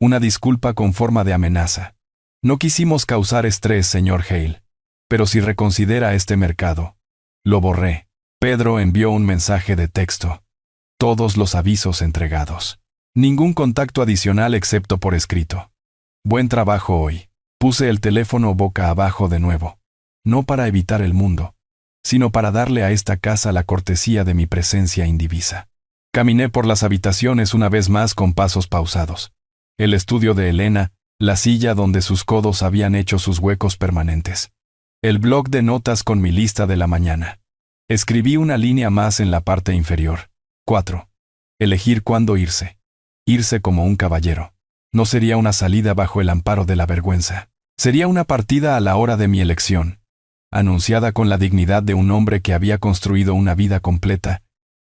Una disculpa con forma de amenaza. No quisimos causar estrés, señor Hale. Pero si reconsidera este mercado. Lo borré. Pedro envió un mensaje de texto. Todos los avisos entregados. Ningún contacto adicional excepto por escrito. Buen trabajo hoy. Puse el teléfono boca abajo de nuevo. No para evitar el mundo, sino para darle a esta casa la cortesía de mi presencia indivisa. Caminé por las habitaciones una vez más con pasos pausados. El estudio de Elena, la silla donde sus codos habían hecho sus huecos permanentes. El bloc de notas con mi lista de la mañana. Escribí una línea más en la parte inferior. 4. Elegir cuándo irse. Irse como un caballero. No sería una salida bajo el amparo de la vergüenza. Sería una partida a la hora de mi elección, anunciada con la dignidad de un hombre que había construido una vida completa,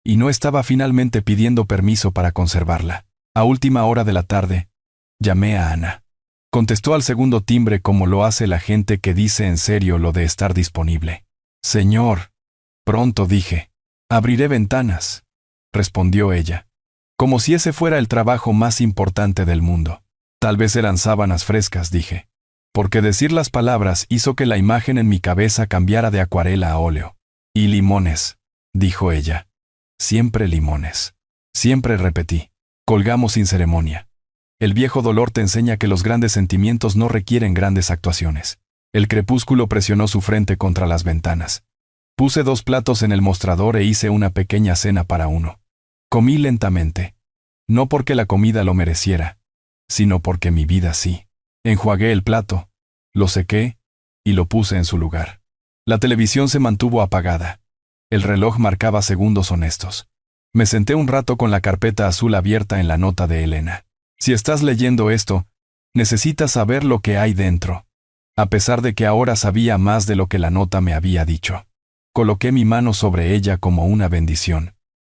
y no estaba finalmente pidiendo permiso para conservarla. A última hora de la tarde, llamé a Ana. Contestó al segundo timbre como lo hace la gente que dice en serio lo de estar disponible. Señor. Pronto dije. Abriré ventanas. Respondió ella. Como si ese fuera el trabajo más importante del mundo. Tal vez eran sábanas frescas, dije. Porque decir las palabras hizo que la imagen en mi cabeza cambiara de acuarela a óleo. Y limones, dijo ella. Siempre limones. Siempre repetí. Colgamos sin ceremonia. El viejo dolor te enseña que los grandes sentimientos no requieren grandes actuaciones. El crepúsculo presionó su frente contra las ventanas. Puse 2 platos en el mostrador e hice una pequeña cena para uno. Comí lentamente. No porque la comida lo mereciera, sino porque mi vida sí. Enjuagué el plato, lo sequé y lo puse en su lugar. La televisión se mantuvo apagada. El reloj marcaba segundos honestos. Me senté un rato con la carpeta azul abierta en la nota de Elena. Si estás leyendo esto, necesitas saber lo que hay dentro. A pesar de que ahora sabía más de lo que la nota me había dicho. Coloqué mi mano sobre ella como una bendición.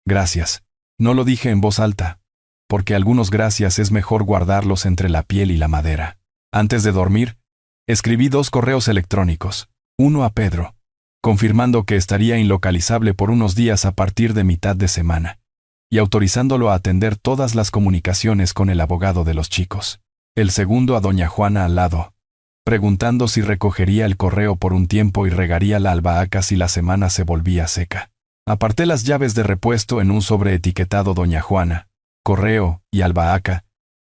Gracias. No lo dije en voz alta, porque algunos gracias es mejor guardarlos entre la piel y la madera. Antes de dormir, escribí 2 correos electrónicos, uno a Pedro, confirmando que estaría inlocalizable por unos días a partir de mitad de semana, y autorizándolo a atender todas las comunicaciones con el abogado de los chicos. El segundo a doña Juana al lado, preguntando si recogería el correo por un tiempo y regaría la albahaca si la semana se volvía seca. Aparté las llaves de repuesto en un sobre etiquetado doña Juana, correo y albahaca,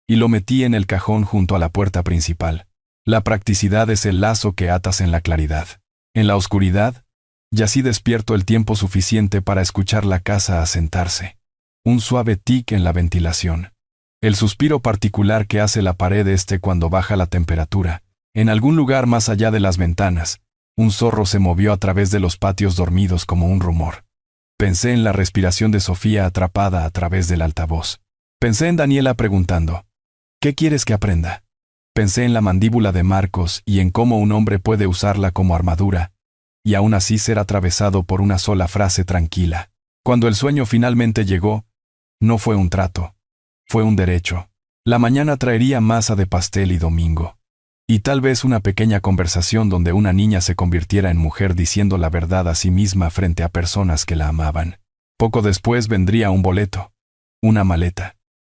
y lo metí en el cajón junto a la puerta principal. La practicidad es el lazo que atas en la claridad. En la oscuridad, yací despierto el tiempo suficiente para escuchar la casa asentarse. Un suave tic en la ventilación. El suspiro particular que hace la pared cuando baja la temperatura. En algún lugar más allá de las ventanas, un zorro se movió a través de los patios dormidos como un rumor. Pensé en la respiración de Sofía atrapada a través del altavoz. Pensé en Daniela preguntando, ¿qué quieres que aprenda? Pensé en la mandíbula de Marcos y en cómo un hombre puede usarla como armadura, y aún así ser atravesado por una sola frase tranquila. Cuando el sueño finalmente llegó, no fue un trato, fue un derecho. La mañana traería masa de pastel y domingo. Y tal vez una pequeña conversación donde una niña se convirtiera en mujer diciendo la verdad a sí misma frente a personas que la amaban. Poco después vendría un boleto, una maleta,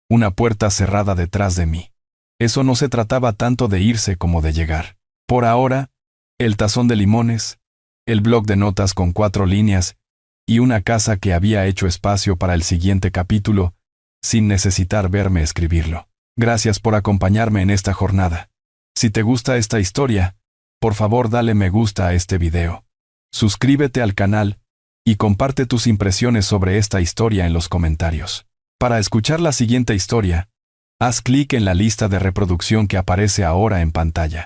una puerta cerrada detrás de mí. Eso no se trataba tanto de irse como de llegar. Por ahora, el tazón de limones, el bloc de notas con 4 líneas y una casa que había hecho espacio para el siguiente capítulo, sin necesitar verme escribirlo. Gracias por acompañarme en esta jornada. Si te gusta esta historia, por favor dale me gusta a este video. Suscríbete al canal y comparte tus impresiones sobre esta historia en los comentarios. Para escuchar la siguiente historia, haz clic en la lista de reproducción que aparece ahora en pantalla.